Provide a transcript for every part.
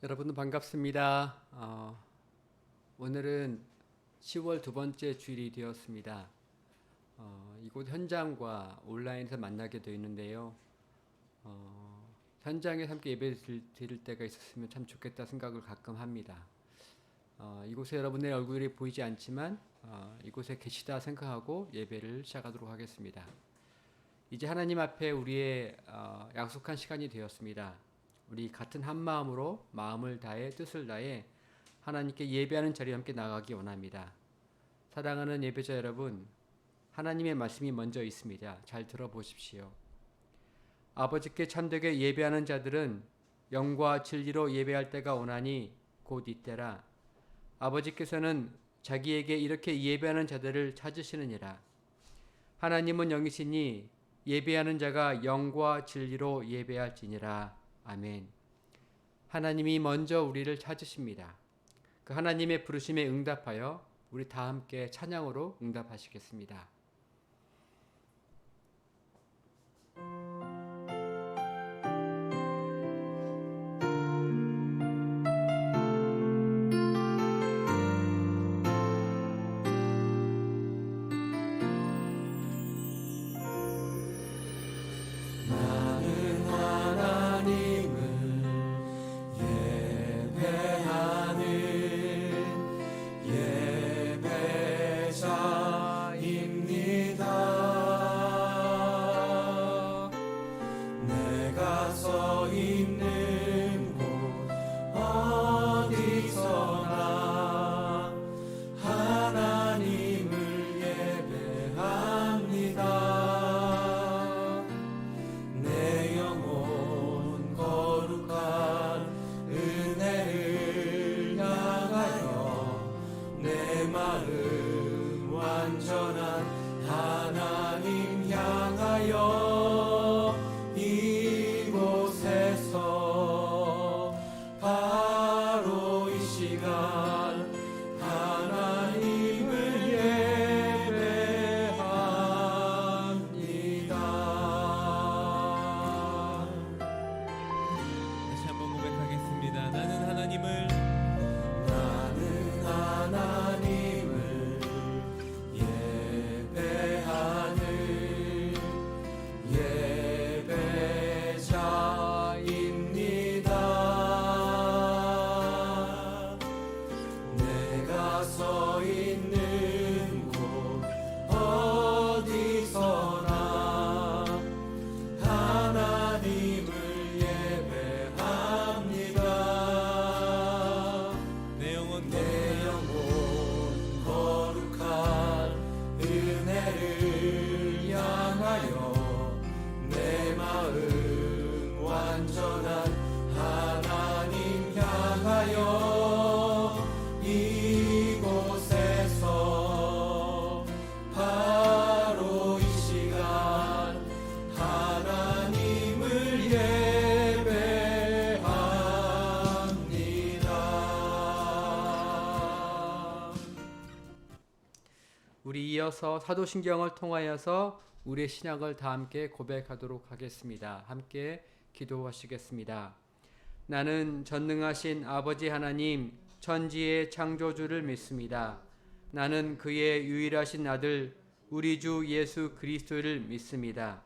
여러분 반갑습니다. 오늘은 10월 두 번째 주일이 되었습니다. 이곳 현장과 온라인에서 만나게 되어 있는데요. 현장에서 함께 예배 드릴 때가 있었으면 참 좋겠다 생각을 가끔 합니다. 이곳에 여러분의 얼굴이 보이지 않지만 이곳에 계시다 생각하고 예배를 시작하도록 하겠습니다. 이제 하나님 앞에 우리의 약속한 시간이 되었습니다. 우리 같은 한 마음으로 마음을 다해 뜻을 다해 하나님께 예배하는 자리에 함께 나가기 원합니다. 사랑하는 예배자 여러분, 하나님의 말씀이 먼저 있습니다. 잘 들어보십시오. 아버지께 참되게 예배하는 자들은 영과 진리로 예배할 때가 오나니 곧 이때라. 아버지께서는 자기에게 이렇게 예배하는 자들을 찾으시느니라. 하나님은 영이시니 예배하는 자가 영과 진리로 예배할지니라. 아멘. 하나님이 먼저 우리를 찾으십니다. 그 하나님의 부르심에 응답하여 우리 다 함께 찬양으로 응답하시겠습니다. 우리 이어서 사도신경을 통하여서 우리의 신약을 다 함께 고백하도록 하겠습니다. 함께 기도하시겠습니다. 나는 전능하신 아버지 하나님 천지의 창조주를 믿습니다. 나는 그의 유일하신 아들 우리 주 예수 그리스도를 믿습니다.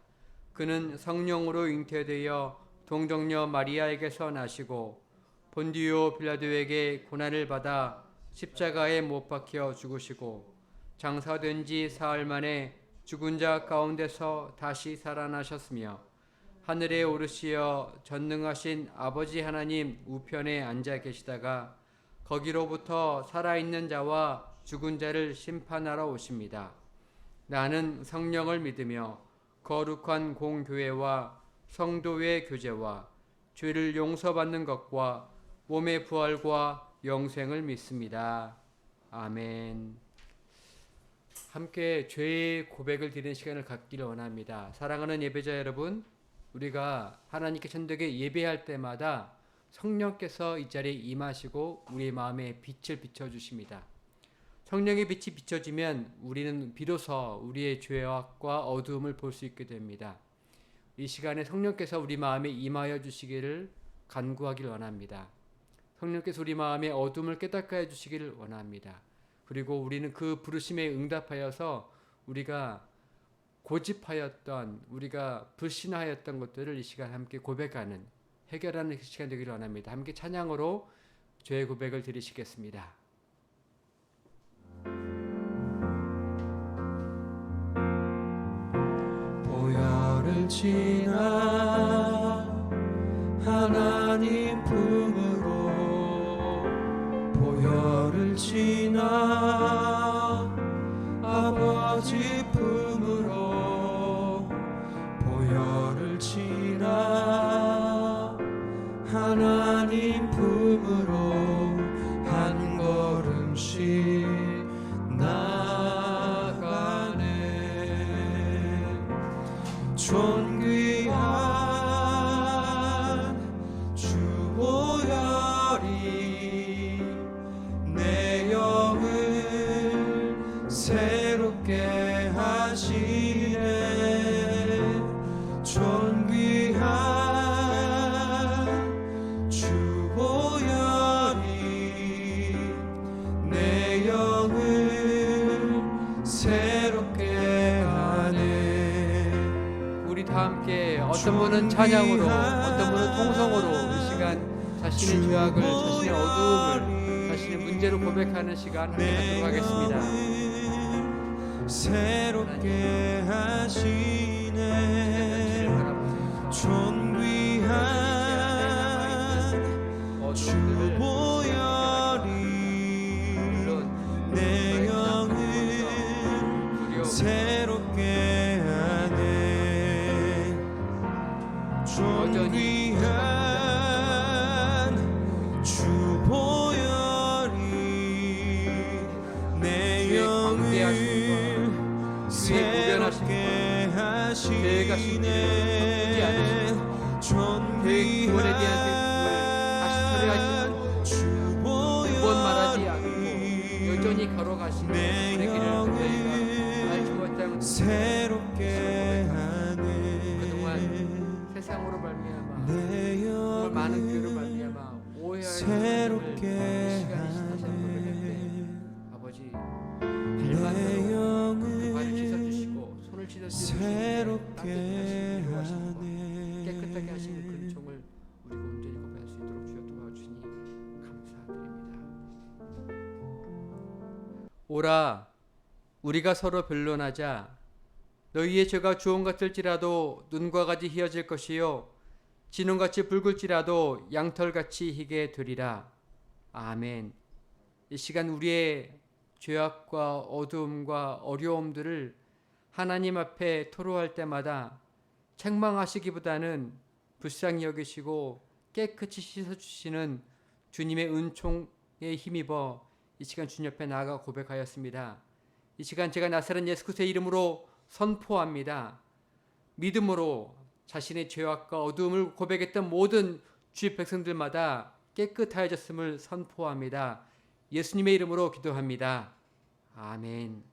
그는 성령으로 잉태되어 동정녀 마리아에게서 나시고 본디오 빌라도에게 고난을 받아 십자가에 못 박혀 죽으시고 장사된 지 사흘 만에 죽은 자 가운데서 다시 살아나셨으며 하늘에 오르시어 전능하신 아버지 하나님 우편에 앉아 계시다가 거기로부터 살아있는 자와 죽은 자를 심판하러 오십니다. 나는 성령을 믿으며 거룩한 공교회와 성도의 교제와 죄를 용서받는 것과 몸의 부활과 영생을 믿습니다. 아멘. 함께 죄의 고백을 드리는 시간을 갖기를 원합니다. 사랑하는 예배자 여러분, 우리가 하나님께 참되게 예배할 때마다 성령께서 이 자리에 임하시고 우리의 마음에 빛을 비춰주십니다. 성령의 빛이 비춰지면 우리는 비로소 우리의 죄악과 어두움을 볼 수 있게 됩니다. 이 시간에 성령께서 우리 마음에 임하여 주시기를 간구하길 원합니다. 성령께서 우리 마음의 어둠을 깨닫게 해주시기를 원합니다. 그리고 우리는 그 부르심에 응답하여서 우리가 고집하였던, 우리가 불신하였던 것들을 이 시간 함께 고백하는, 해결하는 시간 되기를 원합니다. 함께 찬양으로 죄의 고백을 드리시겠습니다. 보혈을 지나 하나님 품으로, 보혈을 지나 아버지 품으로, 보혈을 지나 하나님 품으로 한 걸음씩 나가네. 존귀한 주 보혈이 내 영을 새롭게 하시네. 존귀한 주 보혈이 내 영을 새롭게 하네. 우리 다 함께 어떤 분은 찬양으로, 어떤 분은 통성으로 이 시간 자신의 죄악을, 자신의 어두움을, 자신의 문제로 고백하는 시간 함께 갖도록 하겠습니다. 새롭게 하시네. 존귀한 주 보혈이 내 영을 새롭게 하네. 존귀한 주 보혈이 내 영을 새롭게 하시네. 존귀한 주 말하지 않고 보혈이 여전히 걸어가시는 내 길을 영을 주었다는 새롭게 하네. 그동안 세상으로 말미암아 내 정말 많은 영을 교로 말미암아 오해할 새롭게 시간이 지나서 고백할 때 아버지 내 발만으로 영을 발을 씻어주시고 손을 씻어주시고 새롭게 하네. 깨끗하게 하시는 그 은총을 우리가 온전히 고백할 수 있도록 주여 도와주시니 감사드립니다. 오라 우리가 서로 변론하자. 너희의 죄가 주홍 같을지라도 눈과 같이 희어질 것이요 진홍같이 붉을지라도 양털같이 희게 되리라. 아멘. 이 시간 우리의 죄악과 어두움과 어려움들을 하나님 앞에 토로할 때마다 책망하시기보다는 불쌍히 여기시고 깨끗이 씻어주시는 주님의 은총에 힘입어 이 시간 주님 옆에 나아가 고백하였습니다. 이 시간 제가 나사렛 예수 그리스도의 이름으로 선포합니다. 믿음으로 자신의 죄악과 어두움을 고백했던 모든 주의 백성들마다 깨끗하여졌음을 선포합니다. 예수님의 이름으로 기도합니다. 아멘.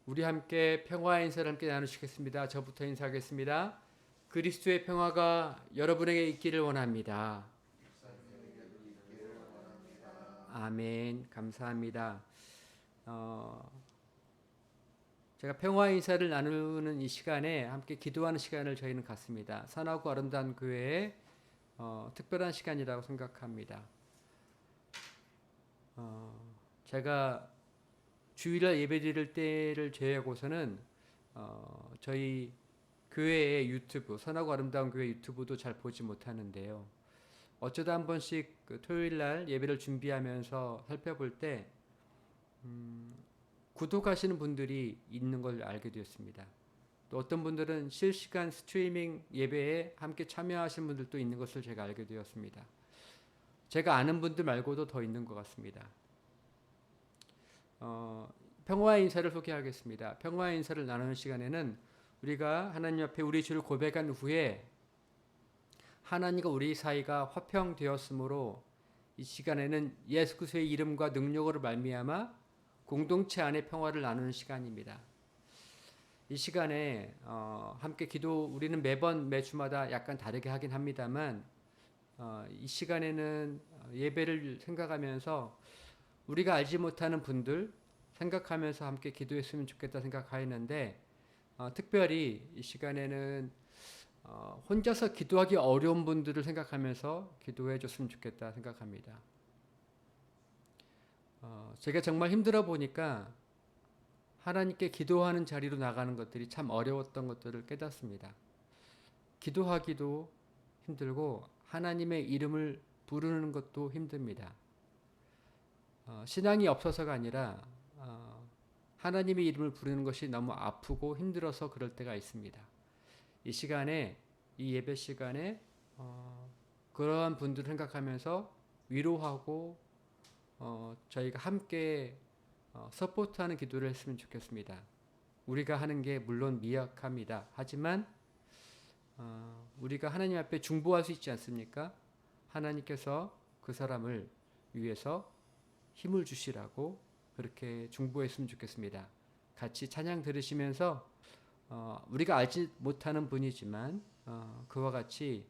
우리 함께 평화의 인사를 함께 나누시겠습니다. 저부터 인사하겠습니다. 그리스도의 평화가 여러분에게 있기를 원합니다. 아멘. 감사합니다. 제가 평화의 인사를 나누는 이 시간에 함께 기도하는 시간을 저희는 갖습니다. 선하고 아름다운 교회의 특별한 시간이라고 생각합니다. 제가 주일날 예배드릴 때를 제외하고서는 저희 교회의 유튜브, 선하고 아름다운 교회 유튜브도 잘 보지 못하는데요. 어쩌다 한 번씩 그 토요일날 예배를 준비하면서 살펴볼 때 구독하시는 분들이 있는 걸 알게 되었습니다. 또 어떤 분들은 실시간 스트리밍 예배에 함께 참여하시는 분들도 있는 것을 제가 알게 되었습니다. 제가 아는 분들 말고도 더 있는 것 같습니다. 평화의 인사를 소개하겠습니다. 평화의 인사를 나누는 시간에는 우리가 하나님 앞에 우리 죄를 고백한 후에 하나님과 우리 사이가 화평되었으므로 이 시간에는 예수 그리스도의 이름과 능력으로 말미암아 공동체 안의 평화를 나누는 시간입니다. 이 시간에 함께 기도 우리는 매번 매주마다 약간 다르게 하긴 합니다만 이 시간에는 예배를 생각하면서 우리가 알지 못하는 분들 생각하면서 함께 기도했으면 좋겠다 생각하였는데 특별히 이 시간에는 혼자서 기도하기 어려운 분들을 생각하면서 기도해 줬으면 좋겠다 생각합니다. 제가 정말 힘들어 보니까 하나님께 기도하는 자리로 나가는 것들이 참 어려웠던 것들을 깨닫습니다. 기도하기도 힘들고 하나님의 이름을 부르는 것도 힘듭니다. 신앙이 없어서가 아니라 하나님의 이름을 부르는 것이 너무 아프고 힘들어서 그럴 때가 있습니다. 이 시간에, 이 예배 시간에 그러한 분들을 생각하면서 위로하고 저희가 함께 서포트하는 기도를 했으면 좋겠습니다. 우리가 하는 게 물론 미약합니다. 하지만 우리가 하나님 앞에 중보할 수 있지 않습니까? 하나님께서 그 사람을 위해서 힘을 주시라고 그렇게 중보했으면 좋겠습니다. 같이 찬양 들으시면서 우리가 알지 못하는 분이지만 그와 같이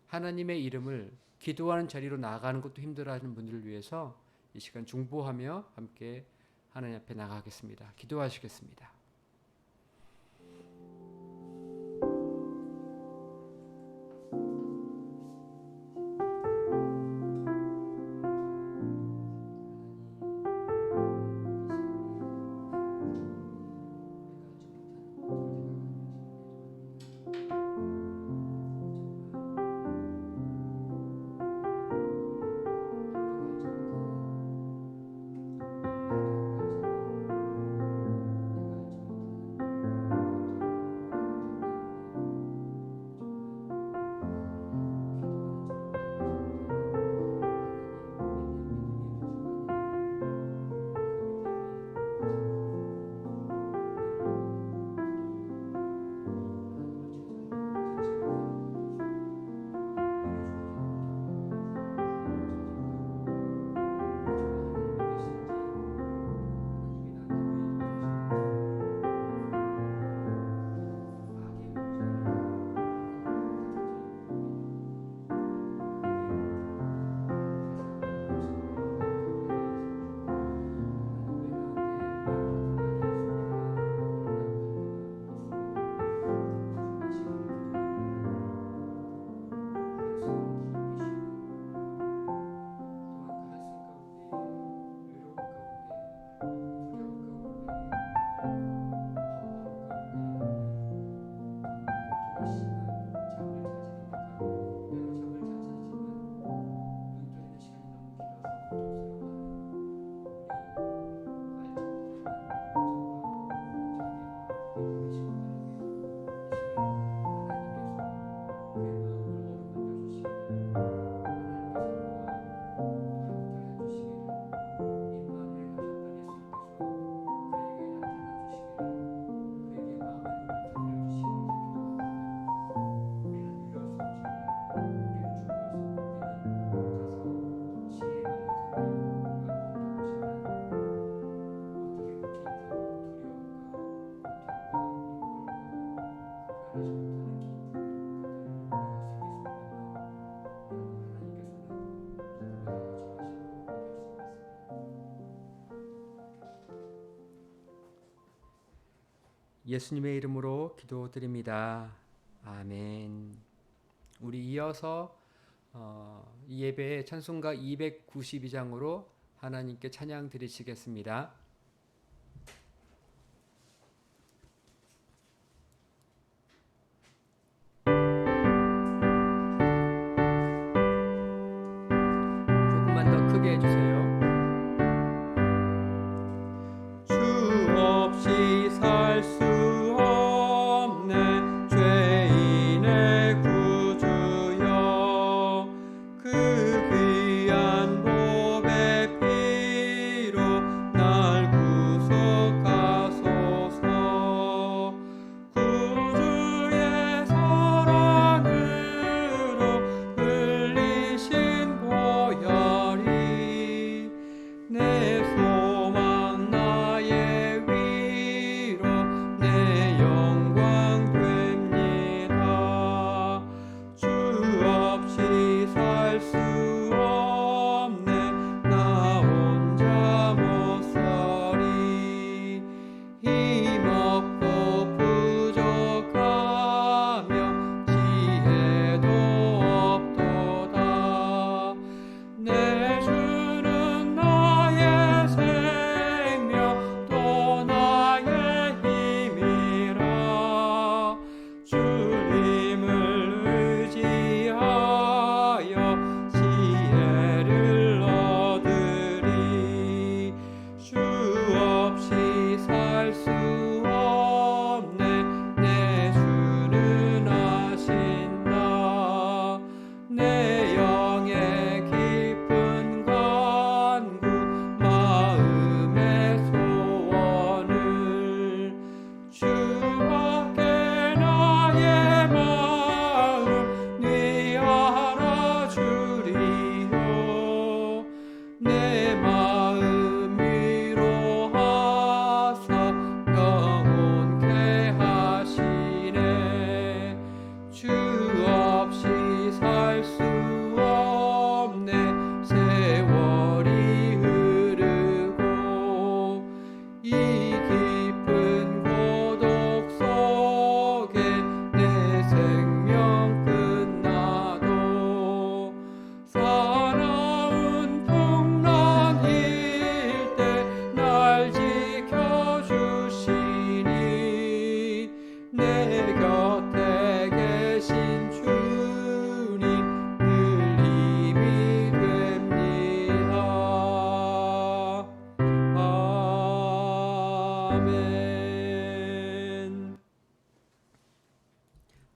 하나님의 이름을 기도하는 자리로 나아가는 것도 힘들어하는 분들을 위해서 이 시간 중보하며 함께 하나님 앞에 나가겠습니다. 기도하시겠습니다. 예수님의 이름으로 기도드립니다. 아멘. 우리 이어서 이 예배의 찬송가 292장으로 하나님께 찬양 드리시겠습니다. 조금만 더 크게 해주세요. 주 없이 살 수 없네 죄인의 구주여 그 귀한 보배 피로 날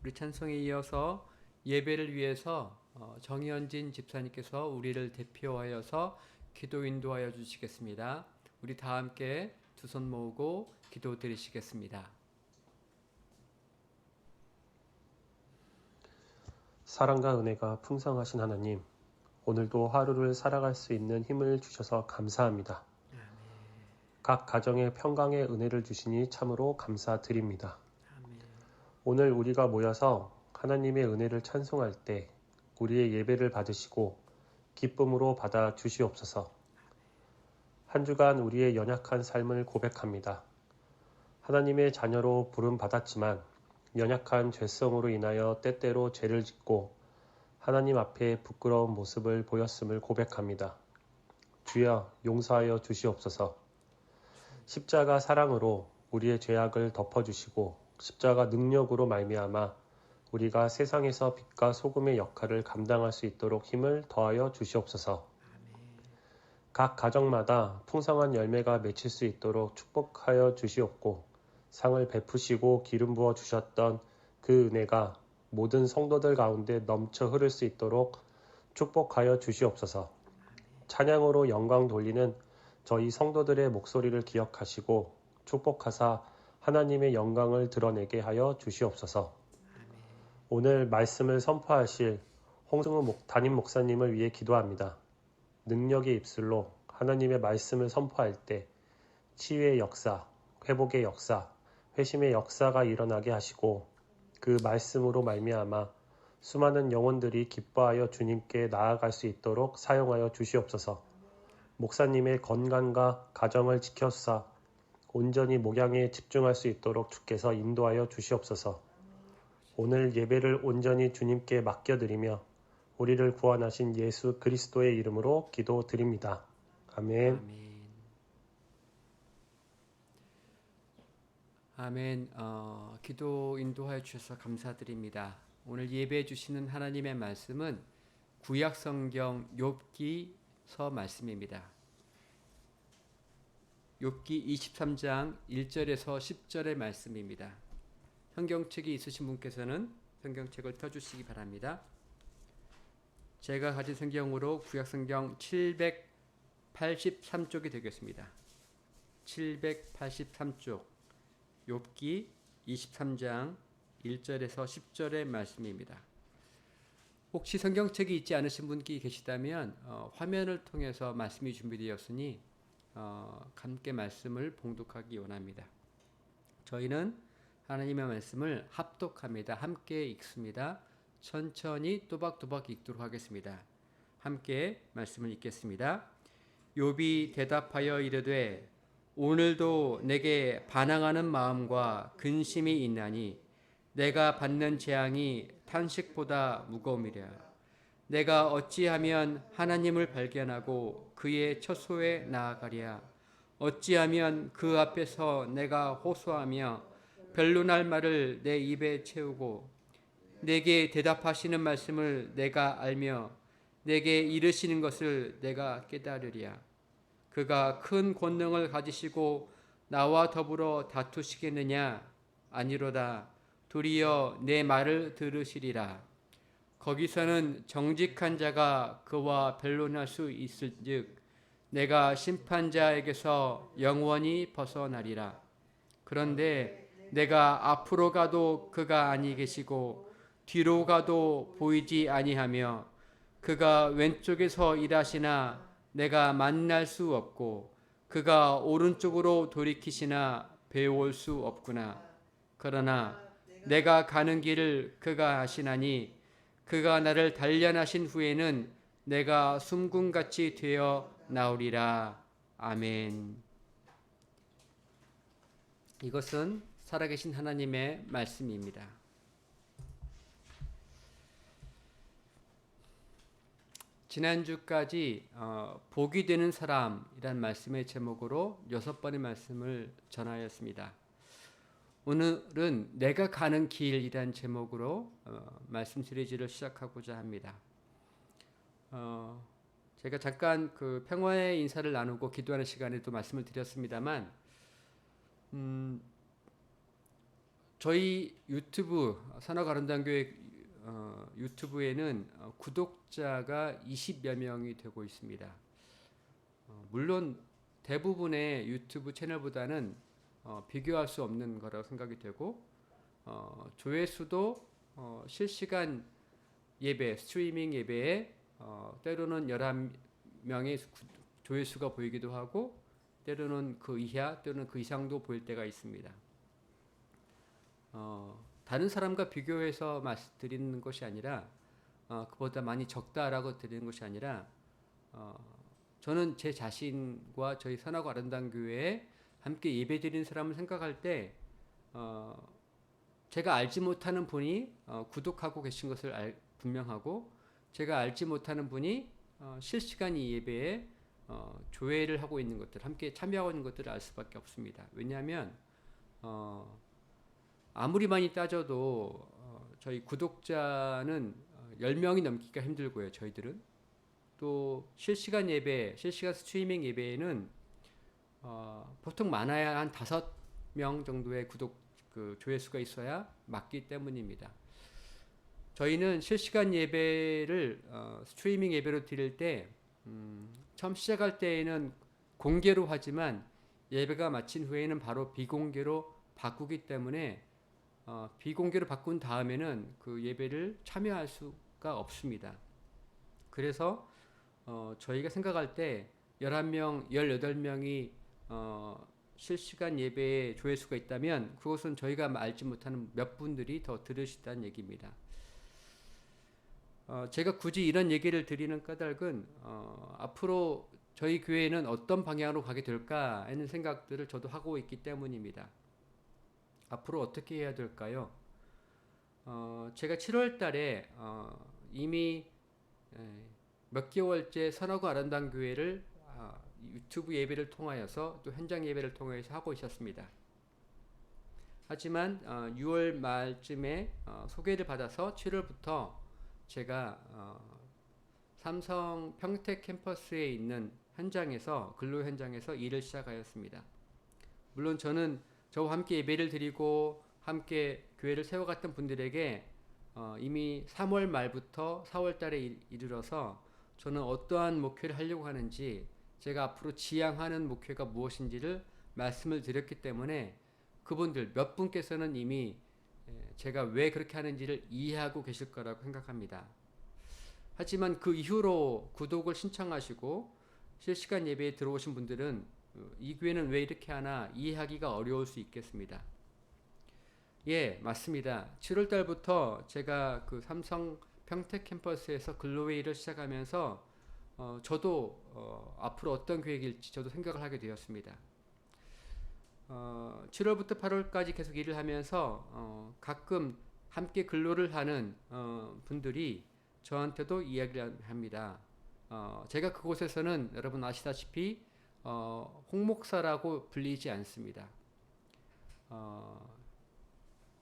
우리 찬송에 이어서 예배를 위해서 정현진 집사님께서 우리를 대표하여서 기도 인도하여 주시겠습니다. 우리 다 함께 두 손 모으고 기도 드리시겠습니다. 사랑과 은혜가 풍성하신 하나님, 오늘도 하루를 살아갈 수 있는 힘을 주셔서 감사합니다. 각 가정에 평강의 은혜를 주시니 참으로 감사드립니다. 오늘 우리가 모여서 하나님의 은혜를 찬송할 때 우리의 예배를 받으시고 기쁨으로 받아 주시옵소서. 한 주간 우리의 연약한 삶을 고백합니다. 하나님의 자녀로 부름 받았지만 연약한 죄성으로 인하여 때때로 죄를 짓고 하나님 앞에 부끄러운 모습을 보였음을 고백합니다. 주여 용서하여 주시옵소서. 십자가 사랑으로 우리의 죄악을 덮어주시고 십자가 능력으로 말미암아 우리가 세상에서 빛과 소금의 역할을 감당할 수 있도록 힘을 더하여 주시옵소서. 각 가정마다 풍성한 열매가 맺힐 수 있도록 축복하여 주시옵고 상을 베푸시고 기름 부어 주셨던 그 은혜가 모든 성도들 가운데 넘쳐 흐를 수 있도록 축복하여 주시옵소서. 찬양으로 영광 돌리는 저희 성도들의 목소리를 기억하시고 축복하사 하나님의 영광을 드러내게 하여 주시옵소서. 오늘 말씀을 선포하실 홍승우 담임 목사님을 위해 기도합니다. 능력의 입술로 하나님의 말씀을 선포할 때 치유의 역사, 회복의 역사, 회심의 역사가 일어나게 하시고 그 말씀으로 말미암아 수많은 영혼들이 기뻐하여 주님께 나아갈 수 있도록 사용하여 주시옵소서. 목사님의 건강과 가정을 지켜사 온전히 목양에 집중할 수 있도록 주께서 인도하여 주시옵소서. 오늘 예배를 온전히 주님께 맡겨드리며 우리를 구원하신 예수 그리스도의 이름으로 기도드립니다. 아멘. 아멘. 기도 인도하여 주셔서 감사드립니다. 오늘 예배해 주시는 하나님의 말씀은 구약 성경 욥기서 말씀입니다. 욥기 23장 1절에서 10절의 말씀입니다. 성경책이 있으신 분께서는 성경책을 펴주시기 바랍니다. 제가 가진 성경으로 구약 성경 783쪽이 되겠습니다. 783쪽 욥기 23장 1절에서 10절의 말씀입니다. 혹시 성경책이 있지 않으신 분이 계시다면 화면을 통해서 말씀이 준비되었으니 함께 말씀을 봉독하기 원합니다. 저희는 하나님의 말씀을 합독합니다. 함께 읽습니다. 천천히 또박또박 읽도록 하겠습니다. 함께 말씀을 읽겠습니다. 욥이 대답하여 이르되 오늘도 내게 반항하는 마음과 근심이 있나니 내가 받는 재앙이 탄식보다 무거움이랴. 내가 어찌하면 하나님을 발견하고 그의 처소에 나아가랴. 어찌하면 그 앞에서 내가 호소하며 변론할 말을 내 입에 채우고 내게 대답하시는 말씀을 내가 알며 내게 이르시는 것을 내가 깨달으랴. 그가 큰 권능을 가지시고 나와 더불어 다투시겠느냐? 아니로다. 도리어 내 말을 들으시리라. 거기서는 정직한 자가 그와 변론할 수 있을즉 내가 심판자에게서 영원히 벗어나리라. 그런데 내가 앞으로 가도 그가 아니 계시고 뒤로 가도 보이지 아니하며 그가 왼쪽에서 일하시나 내가 만날 수 없고 그가 오른쪽으로 돌이키시나 배울 수 없구나. 그러나 내가 가는 길을 그가 아시나니 그가 나를 단련하신 후에는 내가 숨군같이 되어 나오리라. 아멘. 이것은 살아계신 하나님의 말씀입니다. 지난주까지 복이 되는 사람이란 말씀의 제목으로 6번의 말씀을 전하였습니다. 오늘은 내가 가는 길이란 제목으로 말씀 시리즈를 시작하고자 합니다. 제가 잠깐 그 평화의 인사를 나누고 기도하는 시간에도 말씀을 드렸습니다만 저희 유튜브 산업아름다운교회 유튜브에는 구독자가 20여 명이 되고 있습니다. 물론 대부분의 유튜브 채널보다는 비교할 수 없는 거라고 생각이 되고 조회수도 실시간 예배, 스트리밍 예배에 때로는 11명의 조회수가 보이기도 하고 때로는 그 이하 또는 그 이상도 보일 때가 있습니다. 다른 사람과 비교해서 말씀드리는 것이 아니라 그보다 많이 적다라고 드리는 것이 아니라 저는 제 자신과 저희 선하고 아름다운 교회에 함께 예배드리는 사람을 생각할 때 제가 알지 못하는 분이 구독하고 계신 것을 분명하고 제가 알지 못하는 분이 실시간 이 예배에 조회를 하고 있는 것들, 함께 참여하고 있는 것들을 알 수밖에 없습니다. 왜냐하면 아무리 많이 따져도 저희 구독자는 10명이 넘기가 힘들고요. 저희들은 또 실시간 예배, 실시간 스트리밍 예배에는 보통 많아야 한 5명 정도의 조회수가 있어야 맞기 때문입니다. 저희는 실시간 예배를 스트리밍 예배로 드릴 때 처음 시작할 때에는 공개로 하지만 예배가 마친 후에는 바로 비공개로 바꾸기 때문에 비공개로 바꾼 다음에는 그 예배를 참여할 수가 없습니다. 그래서 저희가 생각할 때 11명, 18명이 실시간 예배에 조회수가 있다면 그것은 저희가 알지 못하는 몇 분들이 더 들으시다는 얘기입니다. 제가 굳이 이런 얘기를 드리는 까닭은 앞으로 저희 교회는 어떤 방향으로 가게 될까 하는 생각들을 저도 하고 있기 때문입니다. 앞으로 어떻게 해야 될까요? 제가 7월 달에 이미 몇 개월째 선하고 아름다운 교회를 유튜브 예배를 통하여서 또 현장 예배를 통해서 하고 있었습니다. 하지만 6월 말쯤에 소개를 받아서 7월부터 제가 삼성 평택 캠퍼스에 있는 현장에서 근로 현장에서 일을 시작하였습니다. 물론 저는 저와 함께 예배를 드리고 함께 교회를 세워갔던 분들에게 이미 3월 말부터 4월 달에 이르러서 저는 어떠한 목회를 하려고 하는지 제가 앞으로 지향하는 목회가 무엇인지를 말씀을 드렸기 때문에 그분들 몇 분께서는 이미 제가 왜 그렇게 하는지를 이해하고 계실 거라고 생각합니다. 하지만 그 이후로 구독을 신청하시고 실시간 예배에 들어오신 분들은 이 교회는 왜 이렇게 하나 이해하기가 어려울 수 있겠습니다. 예, 맞습니다. 7월 달부터 제가 그 삼성 평택 캠퍼스에서 근로회의를 시작하면서 저도 앞으로 어떤 계획일지 저도 생각을 하게 되었습니다. 7월부터 8월까지 계속 일을 하면서 가끔 함께 근로를 하는 분들이 저한테도 이야기를 합니다. 제가 그곳에서는 여러분 아시다시피 홍목사라고 불리지 않습니다.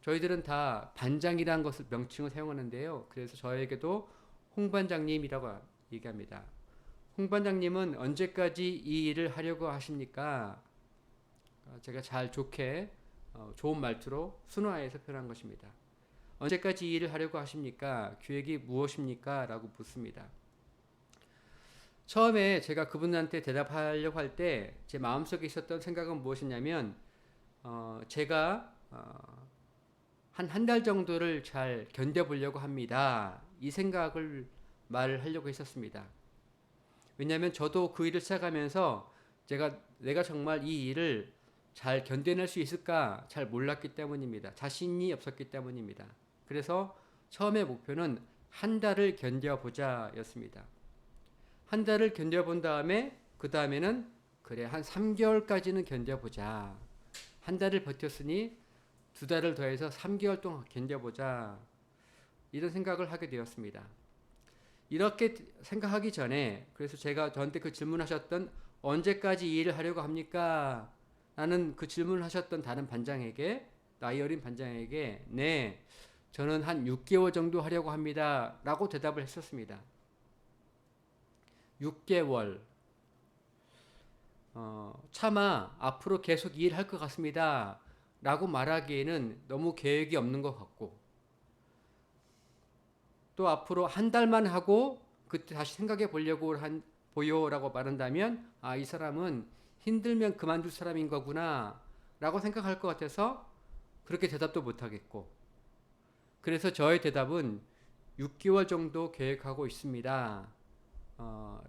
저희들은 다 반장이라는 것을 명칭을 사용하는데요. 그래서 저에게도 홍반장님이라고 얘기합니다. 홍반장님은 언제까지 이 일을 하려고 하십니까? 제가 잘 좋게 좋은 말투로 순화해서 표현한 것입니다. 언제까지 이 일을 하려고 하십니까? 계획이 무엇입니까? 라고 묻습니다. 처음에 제가 그분한테 대답하려고 할 때 제 마음속에 있었던 생각은 무엇이냐면 제가 한 달 정도를 잘 견뎌보려고 합니다. 이 생각을 말을 하려고 했었습니다. 왜냐하면 저도 그 일을 시작하면서 내가 정말 이 일을 잘 견뎌낼 수 있을까 잘 몰랐기 때문입니다. 자신이 없었기 때문입니다. 그래서 처음의 목표는 한 달을 견뎌보자 였습니다. 한 달을 견뎌본 다음에 그 다음에는 그래 한 3개월까지는 견뎌보자. 한 달을 버텼으니 2달을 더해서 3개월 동안 견뎌보자. 이런 생각을 하게 되었습니다. 이렇게 생각하기 전에 그래서 제가 저한테 그 질문하셨던 언제까지 이 일을 하려고 합니까? 라는 그 질문을 하셨던 다른 반장에게 나이 어린 반장에게 네 저는 한 6개월 정도 하려고 합니다. 라고 대답을 했었습니다. 6개월 차마 앞으로 계속 일할 것 같습니다. 라고 말하기에는 너무 계획이 없는 것 같고, 또 앞으로 한 달만 하고 그때 다시 생각해 보려고 보여라고 말한다면, 아, 이 사람은 힘들면 그만둘 사람인 거구나 라고 생각할 것 같아서 그렇게 대답도 못 하겠고, 그래서 저의 대답은 6개월 정도 계획하고 있습니다.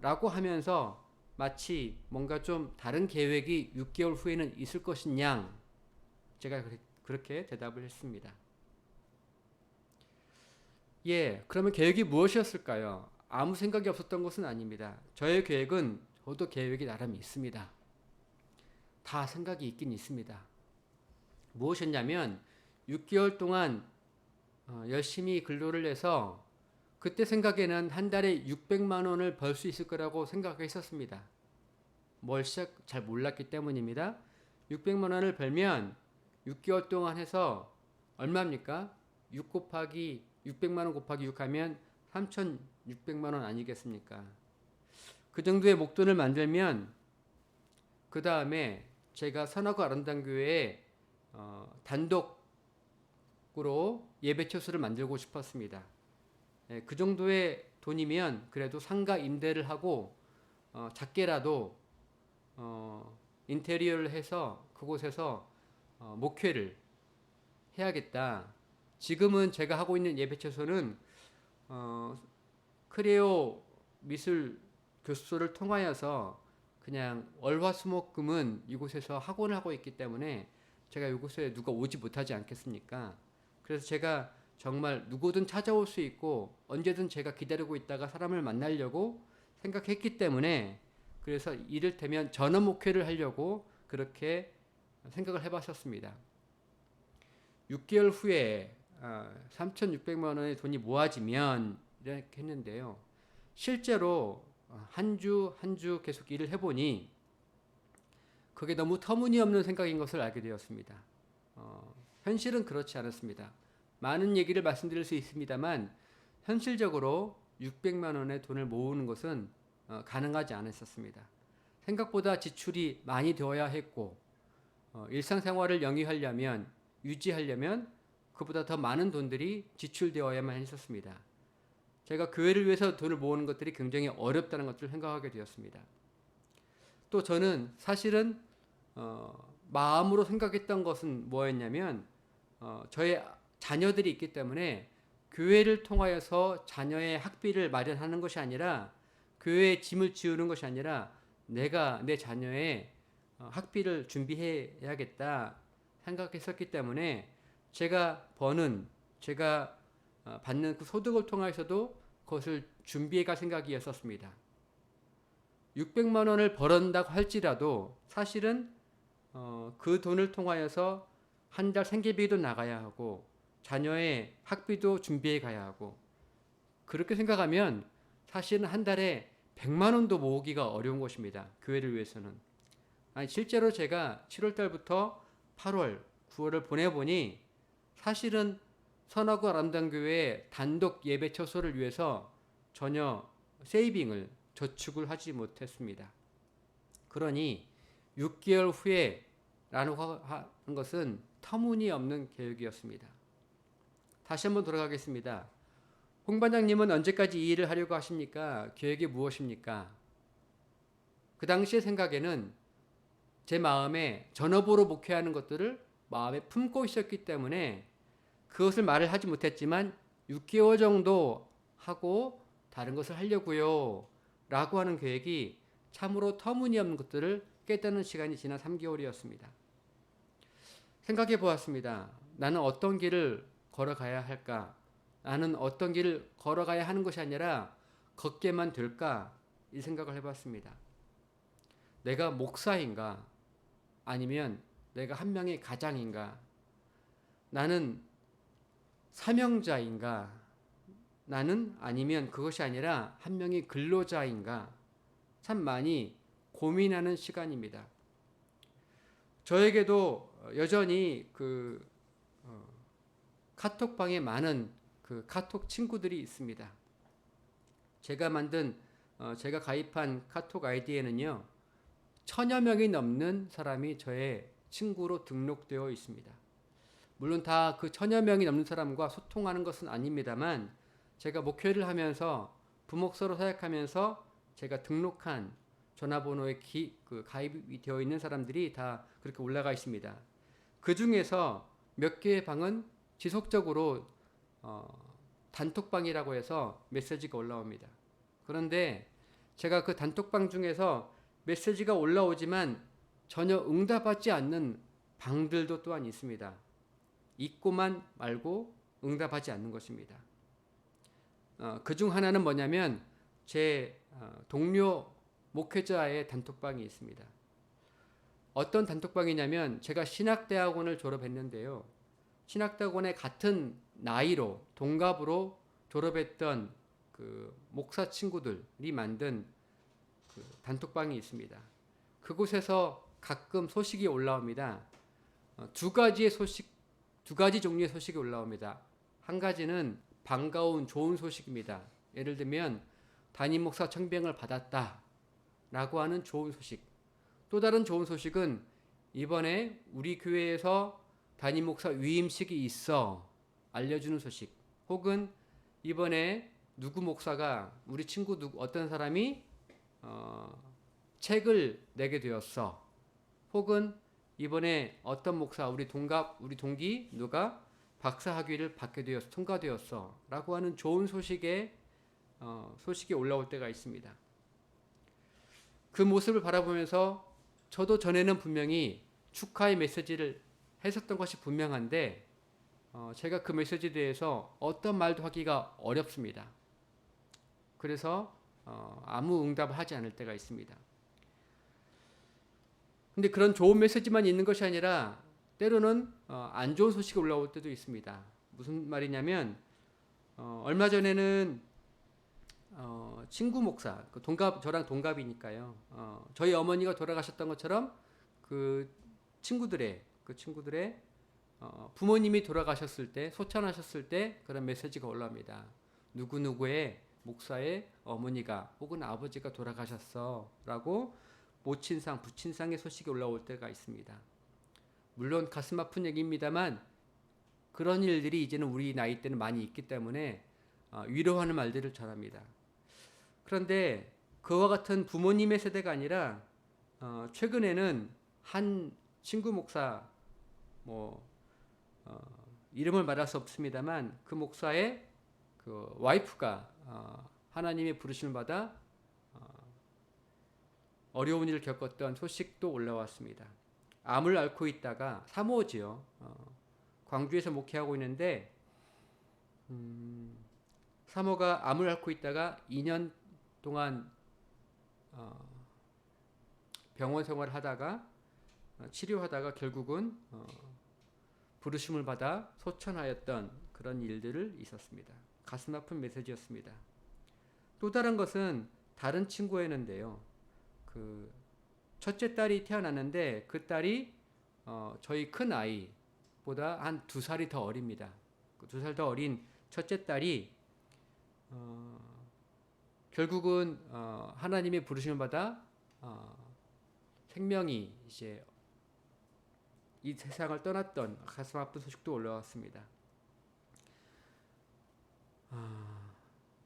라고 하면서 마치 뭔가 좀 다른 계획이 6개월 후에는 있을 것인 양 제가 그렇게 대답을 했습니다. 예, 그러면 계획이 무엇이었을까요? 아무 생각이 없었던 것은 아닙니다. 저의 계획은 저도 계획이 나름 있습니다. 다 생각이 있긴 있습니다. 무엇이었냐면 6개월 동안 열심히 근로를 해서 그때 생각에는 한 달에 600만 원을 벌 수 있을 거라고 생각했었습니다. 뭘 잘 몰랐기 때문입니다. 600만 원을 벌면 6개월 동안 해서 얼마입니까? 600만 원 곱하기 6 하면 3,600만 원 아니겠습니까? 그 정도의 목돈을 만들면 그 다음에 제가 선하고 아름다운 교회에 단독으로 예배처소를 만들고 싶었습니다. 예, 그 정도의 돈이면 그래도 상가 임대를 하고 작게라도 인테리어를 해서 그곳에서 목회를 해야겠다. 지금은 제가 하고 있는 예배처소는 크레오 미술 교습소를 통하여서 그냥 월화수목금은 이곳에서 학원을 하고 있기 때문에 제가 이곳에 누가 오지 못하지 않겠습니까? 그래서 제가 정말 누구든 찾아올 수 있고 언제든 제가 기다리고 있다가 사람을 만나려고 생각했기 때문에, 그래서 이를테면 전원 목회를 하려고 그렇게 생각을 해봤었습니다. 6개월 후에 3,600만 원의 돈이 모아지면 이렇게 했는데요. 실제로 한 주 한 주 계속 일을 해보니 그게 너무 터무니없는 생각인 것을 알게 되었습니다. 현실은 그렇지 않았습니다. 많은 얘기를 말씀드릴 수 있습니다만 현실적으로 600만 원의 돈을 모으는 것은 가능하지 않았었습니다. 생각보다 지출이 많이 되어야 했고 일상생활을 영위하려면, 유지하려면 그보다 더 많은 돈들이 지출되어야만 했었습니다. 제가 교회를 위해서 돈을 모으는 것들이 굉장히 어렵다는 것을 생각하게 되었습니다. 또 저는 사실은 마음으로 생각했던 것은 뭐였냐면 저의 자녀들이 있기 때문에 교회를 통하여서 자녀의 학비를 마련하는 것이 아니라, 교회의 짐을 지우는 것이 아니라 내가 내 자녀의 학비를 준비해야겠다 생각했었기 때문에 제가 받는 그 소득을 통해서도 그것을 준비해 갈 생각이었었습니다. 600만 원을 벌었다고 할지라도 사실은 그 돈을 통하여서 한 달 생계비도 나가야 하고 자녀의 학비도 준비해 가야 하고, 그렇게 생각하면 사실은 한 달에 100만 원도 모으기가 어려운 것입니다. 교회를 위해서는. 실제로 제가 7월 달부터 8월, 9월을 보내보니 사실은 선하고 아름다운 교회의 단독 예배 처소를 위해서 전혀 세이빙을, 저축을 하지 못했습니다. 그러니 6개월 후에 라는 것은 터무니없는 계획이었습니다. 다시 한번 돌아가겠습니다. 홍 반장님은 언제까지 이 일을 하려고 하십니까? 계획이 무엇입니까? 그 당시의 생각에는 제 마음에 전업으로 목회하는 것들을 마음에 품고 있었기 때문에 그것을 말을 하지 못했지만 6개월 정도 하고 다른 것을 하려고요 라고 하는 계획이 참으로 터무니없는 것들을 깨닫는 시간이 지난 3개월이었습니다. 생각해 보았습니다. 나는 어떤 길을 걸어가야 할까? 나는 어떤 길을 걸어가야 하는 것이 아니라 걷게만 될까? 이 생각을 해봤습니다. 내가 목사인가? 아니면 내가 한 명의 가장인가? 나는 사명자인가? 나는 아니면 그것이 아니라 한 명의 근로자인가? 참 많이 고민하는 시간입니다. 저에게도 여전히 카톡방에 많은 카톡 친구들이 있습니다. 제가 가입한 카톡 아이디에는요, 1000여 명이 넘는 사람이 저의 친구로 등록되어 있습니다. 물론 다 그 천여 명이 넘는 사람과 소통하는 것은 아닙니다만 제가 목회를 하면서 부목사로 사역하면서 제가 등록한 전화번호에 가입이 되어 있는 사람들이 다 그렇게 올라가 있습니다. 그 중에서 몇 개의 방은 지속적으로 단톡방이라고 해서 메시지가 올라옵니다. 그런데 제가 그 단톡방 중에서 메시지가 올라오지만 전혀 응답하지 않는 방들도 또한 있습니다. 읽고만 말고 응답하지 않는 것입니다. 그중 하나는 뭐냐면 제 동료 목회자의 단톡방이 있습니다. 어떤 단톡방이냐면 제가 신학대학원을 졸업했는데요. 신학대학원에 같은 나이로 동갑으로 졸업했던 그 목사 친구들이 만든 그 단톡방이 있습니다. 그곳에서 가끔 소식이 올라옵니다. 두 가지 종류의 소식이 올라옵니다. 한 가지는 반가운 좋은 소식입니다. 예를 들면 담임 목사 청빙을 받았다 라고 하는 좋은 소식. 또 다른 좋은 소식은 이번에 우리 교회에서 담임 목사 위임식이 있어 알려주는 소식. 혹은 이번에 누구 목사가 우리 친구 어떤 사람이 책을 내게 되었어. 혹은 이번에 어떤 목사 우리 동기 누가 박사 학위를 받게 되었어, 통과되었어 라고 하는 좋은 소식이 올라올 때가 있습니다. 그 모습을 바라보면서 저도 전에는 분명히 축하의 메시지를 했었던 것이 분명한데 제가 그 메시지에 대해서 어떤 말도 하기가 어렵습니다. 그래서 아무 응답을 하지 않을 때가 있습니다. 근데 그런 좋은 메시지만 있는 것이 아니라 때로는 안 좋은 소식이 올라올 때도 있습니다. 무슨 말이냐면 얼마 전에는 친구 목사, 저랑 동갑이니까요. 저희 어머니가 돌아가셨던 것처럼 그 친구들의 부모님이 돌아가셨을 때, 소천하셨을 때 그런 메시지가 올라옵니다. 누구누구의 목사의 어머니가 혹은 아버지가 돌아가셨어 라고 모친상, 부친상의 소식이 올라올 때가 있습니다. 물론 가슴 아픈 얘기입니다만 그런 일들이 이제는 우리 나이 때는 많이 있기 때문에 위로하는 말들을 전합니다. 그런데 그와 같은 부모님의 세대가 아니라 최근에는 한 친구 목사 이름을 말할 수 없습니다만 그 목사의 그 와이프가 하나님의 부르심을 받아 어려운 일을 겪었던 소식도 올라왔습니다. 암을 앓고 있다가 사모지요. 광주에서 목회하고 있는데 사모가 암을 앓고 있다가 2년 동안 병원 생활을 하다가 치료하다가 결국은 부르심을 받아 소천하였던 그런 일들을 있었습니다. 가슴 아픈 메시지였습니다. 또 다른 것은 다른 친구였는데요. 그 첫째 딸이 태어났는데 그 딸이 저희 큰 아이보다 한 2살이 더 어립니다. 2살 더 어린 첫째 딸이 결국은 하나님의 부르심을 받아 생명이 이제 이 세상을 떠났던 가슴 아픈 소식도 올라왔습니다.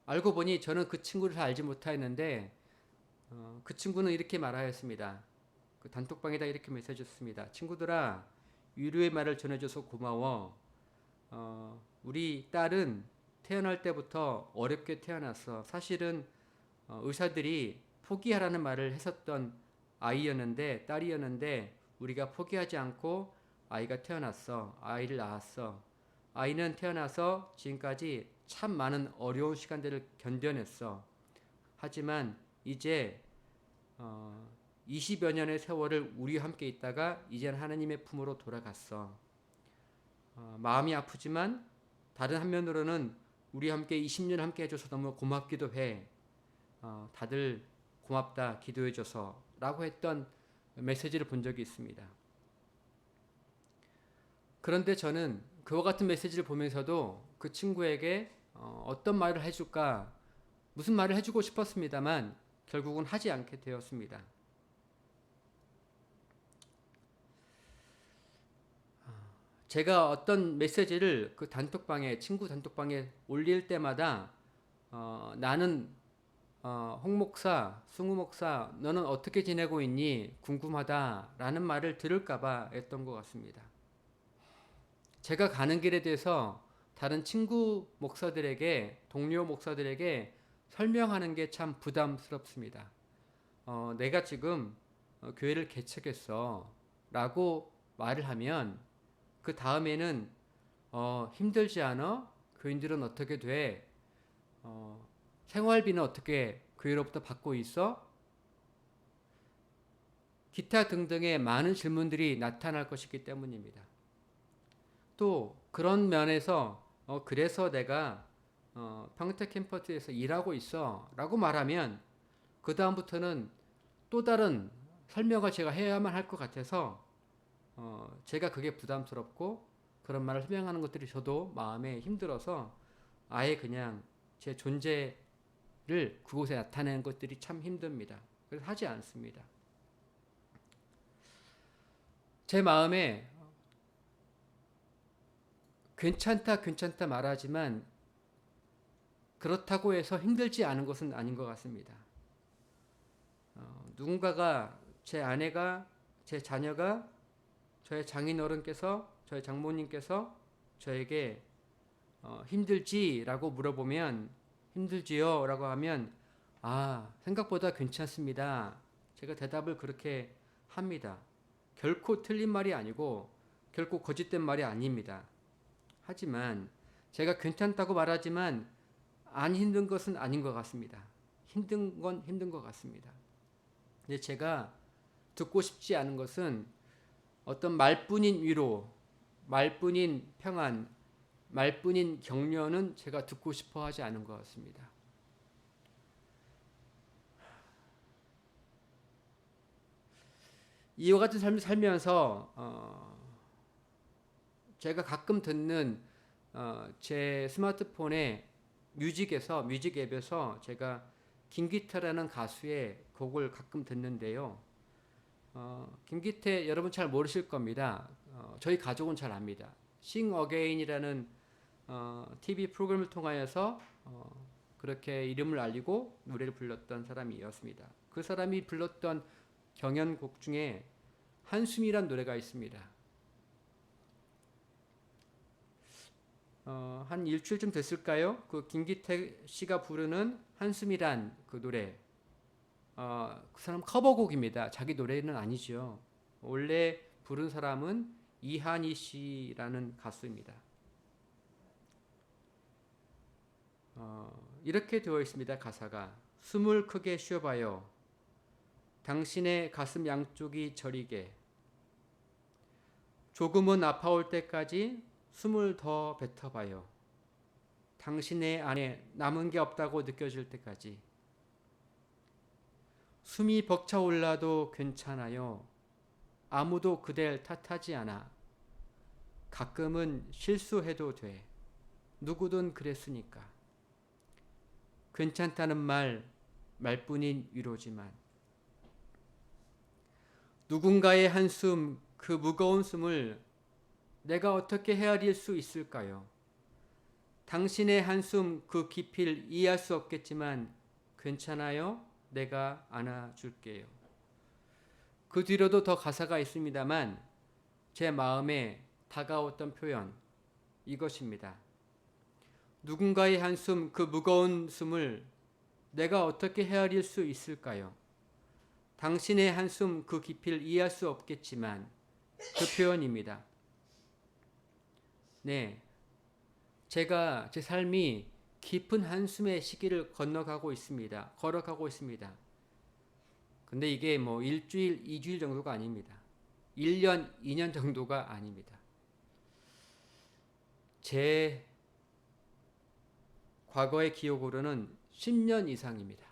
알고 보니 저는 그 친구를 잘 알지 못하였는데 그 친구는 이렇게 말하였습니다. 그 단톡방에다 이렇게 메시지했습니다. 친구들아, 위로의 말을 전해줘서 고마워. 우리 딸은 태어날 때부터 어렵게 태어났어. 사실은 의사들이 포기하라는 말을 했었던 딸이었는데 우리가 포기하지 않고 아이가 태어났어. 아이를 낳았어. 아이는 태어나서 지금까지 참 많은 어려운 시간들을 견뎌냈어. 하지만 이제 20여 년의 세월을 우리와 함께 있다가 이제는 하나님의 품으로 돌아갔어. 마음이 아프지만 다른 한면으로는 우리와 함께 20년 함께 해줘서 너무 고맙기도 해. 다들 고맙다, 기도해줘서 라고 했던 메시지를 본 적이 있습니다. 그런데 저는 그와 같은 메시지를 보면서도 그 친구에게 어떤 말을 해줄까, 무슨 말을 해주고 싶었습니다만 결국은 하지 않게 되었습니다. 제가 어떤 메시지를 그 단톡방에 친구 단톡방에 올릴 때마다 나는 홍 목사, 승우 목사, 너는 어떻게 지내고 있니? 궁금하다라는 말을 들을까봐 했던 것 같습니다. 제가 가는 길에 대해서 다른 친구 목사들에게, 동료 목사들에게 설명하는 게 참 부담스럽습니다. 내가 지금 교회를 개척했어 라고 말을 하면 그 다음에는 힘들지 않아? 교인들은 어떻게 돼? 생활비는 어떻게 교회로부터 받고 있어? 기타 등등의 많은 질문들이 나타날 것이기 때문입니다. 또 그런 면에서 그래서 내가 평택 캠퍼스에서 일하고 있어 라고 말하면 그 다음부터는 또 다른 설명을 제가 해야만 할 것 같아서 제가 그게 부담스럽고 그런 말을 설명하는 것들이 저도 마음에 힘들어서 아예 그냥 제 존재를 그곳에 나타내는 것들이 참 힘듭니다. 그래서 하지 않습니다. 제 마음에 괜찮다 말하지만 그렇다고 해서 힘들지 않은 것은 아닌 것 같습니다. 누군가가, 제 아내가, 제 자녀가, 저의 장인어른께서, 저의 장모님께서 저에게 힘들지라고 물어보면 힘들지요 라고 하면 생각보다 괜찮습니다. 제가 대답을 그렇게 합니다. 결코 틀린 말이 아니고 결코 거짓된 말이 아닙니다. 하지만 제가 괜찮다고 말하지만 안 힘든 것은 아닌 것 같습니다. 힘든 건 힘든 것 같습니다. 근데 제가 듣고 싶지 않은 것은 어떤 말뿐인 위로, 말뿐인 평안, 말뿐인 격려는 제가 듣고 싶어 하지 않은 것 같습니다. 이와 같은 삶을 살면서 제가 가끔 듣는 제 스마트폰에 뮤직 앱에서 제가 김기태라는 가수의 곡을 가끔 듣는데요. 김기태 여러분 잘 모르실 겁니다. 저희 가족은 잘 압니다. Sing Again이라는 TV 프로그램을 통하여서 그렇게 이름을 알리고 노래를 불렀던 사람이었습니다. 그 사람이 불렀던 경연곡 중에 한숨이란 노래가 있습니다. 한 일주일쯤 됐을까요? 그 김기태 씨가 부르는 한숨이란 그 노래, 그 사람 커버곡입니다. 자기 노래는 아니죠. 원래 부른 사람은 이한희 씨라는 가수입니다. 이렇게 되어 있습니다. 가사가 숨을 크게 쉬어봐요. 당신의 가슴 양쪽이 저리게 조금은 아파올 때까지 숨을 더 뱉어봐요. 당신의 안에 남은 게 없다고 느껴질 때까지 숨이 벅차올라도 괜찮아요. 아무도 그댈 탓하지 않아. 가끔은 실수해도 돼. 누구든 그랬으니까. 괜찮다는 말뿐인 위로지만 누군가의 한숨, 그 무거운 숨을 내가 어떻게 헤아릴 수 있을까요? 당신의 한숨 그 깊이를 이해할 수 없겠지만 괜찮아요? 내가 안아줄게요. 그 뒤로도 더 가사가 있습니다만 제 마음에 다가왔던 표현 이것입니다. 누군가의 한숨 그 무거운 숨을 내가 어떻게 헤아릴 수 있을까요? 당신의 한숨 그 깊이를 이해할 수 없겠지만 그 표현입니다. 네, 제가 제 삶이 깊은 한숨의 시기를 걸어가고 있습니다. 근데 이게 뭐 일주일, 2주일 정도가 아닙니다. 1년, 2년 정도가 아닙니다. 제 과거의 기억으로는 10년 이상입니다.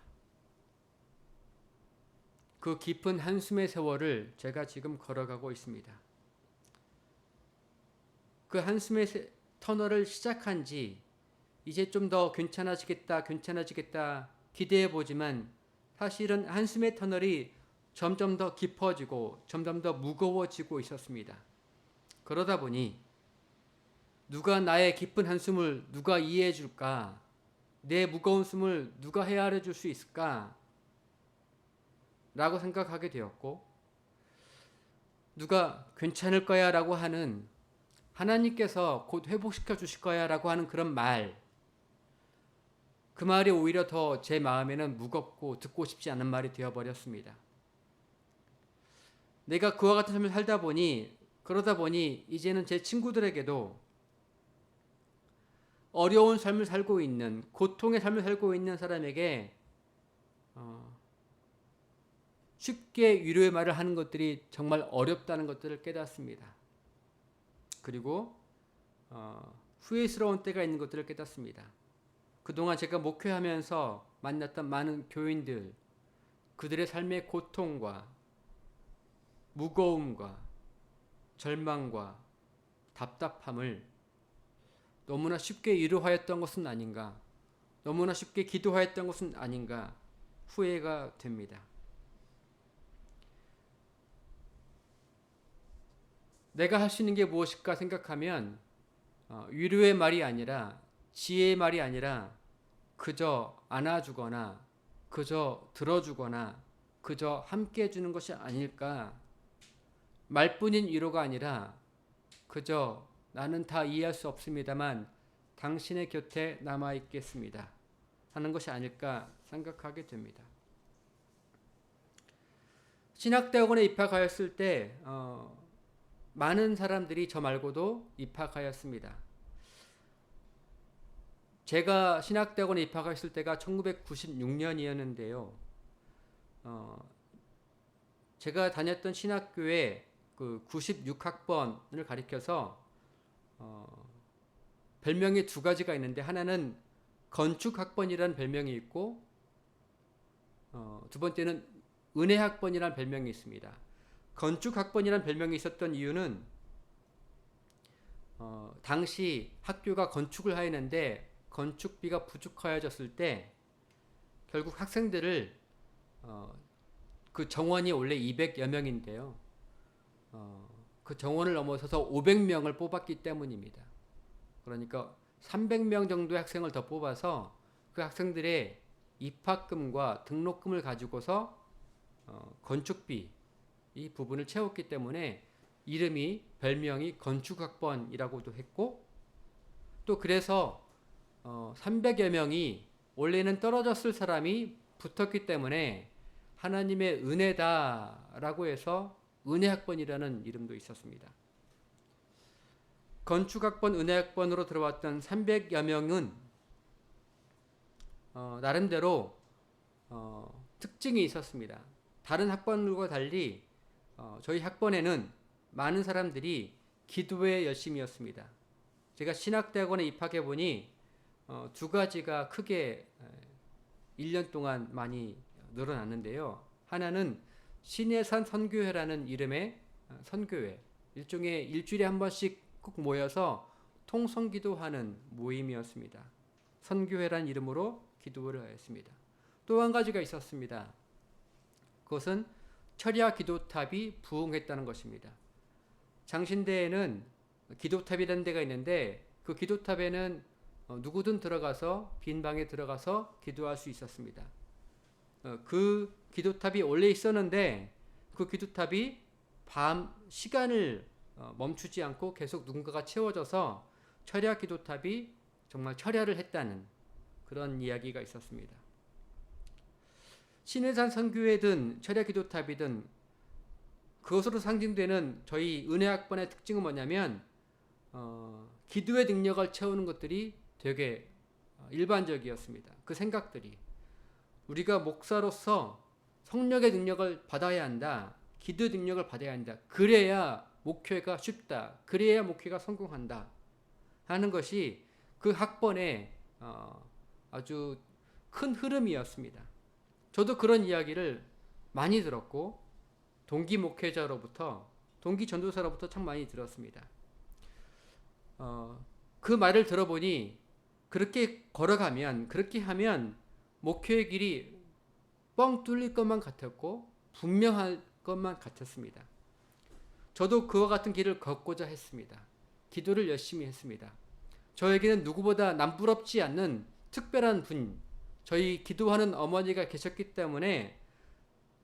그 깊은 한숨의 세월을 제가 지금 걸어가고 있습니다. 그 한숨의 터널을 시작한 지 이제 좀 더 괜찮아지겠다 기대해 보지만 사실은 한숨의 터널이 점점 더 깊어지고 점점 더 무거워지고 있었습니다. 그러다 보니 누가 나의 깊은 한숨을 누가 이해해 줄까? 내 무거운 숨을 누가 헤아려 줄 수 있을까? 라고 생각하게 되었고, 누가 괜찮을 거야 라고 하는, 하나님께서 곧 회복시켜 주실 거야 라고 하는 그런 말, 그 말이 오히려 더 제 마음에는 무겁고 듣고 싶지 않은 말이 되어버렸습니다. 내가 그와 같은 삶을 살다 보니, 그러다 보니 이제는 제 친구들에게도 어려운 삶을 살고 있는, 고통의 삶을 살고 있는 사람에게 쉽게 위로의 말을 하는 것들이 정말 어렵다는 것들을 깨닫습니다. 그리고 후회스러운 때가 있는 것들을 깨닫습니다. 그동안 제가 목회하면서 만났던 많은 교인들, 그들의 삶의 고통과 무거움과 절망과 답답함을 너무나 쉽게 위로하였던 것은 아닌가, 너무나 쉽게 기도하였던 것은 아닌가 후회가 됩니다. 내가 할 수 있는 게 무엇일까 생각하면 위로의 말이 아니라, 지혜의 말이 아니라 그저 안아주거나 그저 들어주거나 그저 함께 해주는 것이 아닐까. 말뿐인 위로가 아니라 그저 나는 다 이해할 수 없습니다만 당신의 곁에 남아있겠습니다 하는 것이 아닐까 생각하게 됩니다. 신학대학원에 입학하였을 때 많은 사람들이 저 말고도 입학하였습니다. 제가 신학대학원에 입학했을 때가 1996년이었는데요. 제가 다녔던 신학교에 그 96학번을 가리켜서 별명이 두 가지가 있는데, 하나는 건축학번이라는 별명이 있고 두 번째는 은혜학번이라는 별명이 있습니다. 건축학번이라는 별명이 있었던 이유는 당시 학교가 건축을 하였는데 건축비가 부족하여졌을 때 결국 학생들을 그 정원이 원래 200여 명인데요. 그 정원을 넘어서서 500명을 뽑았기 때문입니다. 그러니까 300명 정도의 학생을 더 뽑아서 그 학생들의 입학금과 등록금을 가지고서 건축비 이 부분을 채웠기 때문에 이름이, 별명이 건축학번이라고도 했고, 또 그래서 300여 명이 원래는 떨어졌을 사람이 붙었기 때문에 하나님의 은혜다라고 해서 은혜학번이라는 이름도 있었습니다. 건축학번, 은혜학번으로 들어왔던 300여 명은 나름대로 특징이 있었습니다. 다른 학번들과 달리 저희 학번에는 많은 사람들이 기도에 열심이었습니다. 제가 신학대학원에 입학해 보니 두 가지가 크게 1년 동안 많이 늘어났는데요. 하나는 신해산 선교회라는 이름의 선교회, 일종의 일주일에 한 번씩 꼭 모여서 통성기도하는 모임이었습니다. 선교회라는 이름으로 기도를 하였습니다. 또 한 가지가 있었습니다. 그것은 철야 기도탑이 부흥했다는 것입니다. 장신대에는 기도탑이라는 데가 있는데 그 기도탑에는 누구든 들어가서 빈 방에 들어가서 기도할 수 있었습니다. 그 기도탑이 원래 있었는데 그 기도탑이 밤 시간을 멈추지 않고 계속 누군가가 채워져서 철야 기도탑이 정말 철야를 했다는 그런 이야기가 있었습니다. 신해산 선교회든 철야 기도탑이든 그것으로 상징되는 저희 은혜학번의 특징은 뭐냐면 기도의 능력을 채우는 것들이 되게 일반적이었습니다. 그 생각들이 우리가 목사로서 성령의 능력을 받아야 한다, 기도의 능력을 받아야 한다, 그래야 목회가 쉽다, 그래야 목회가 성공한다 하는 것이 그 학번의 아주 큰 흐름이었습니다. 저도 그런 이야기를 많이 들었고 동기 목회자로부터, 동기 전도사로부터 참 많이 들었습니다. 그 말을 들어보니 그렇게 걸어가면, 그렇게 하면 목회의 길이 뻥 뚫릴 것만 같았고 분명할 것만 같았습니다. 저도 그와 같은 길을 걷고자 했습니다. 기도를 열심히 했습니다. 저에게는 누구보다 남부럽지 않는 특별한 분, 저희 기도하는 어머니가 계셨기 때문에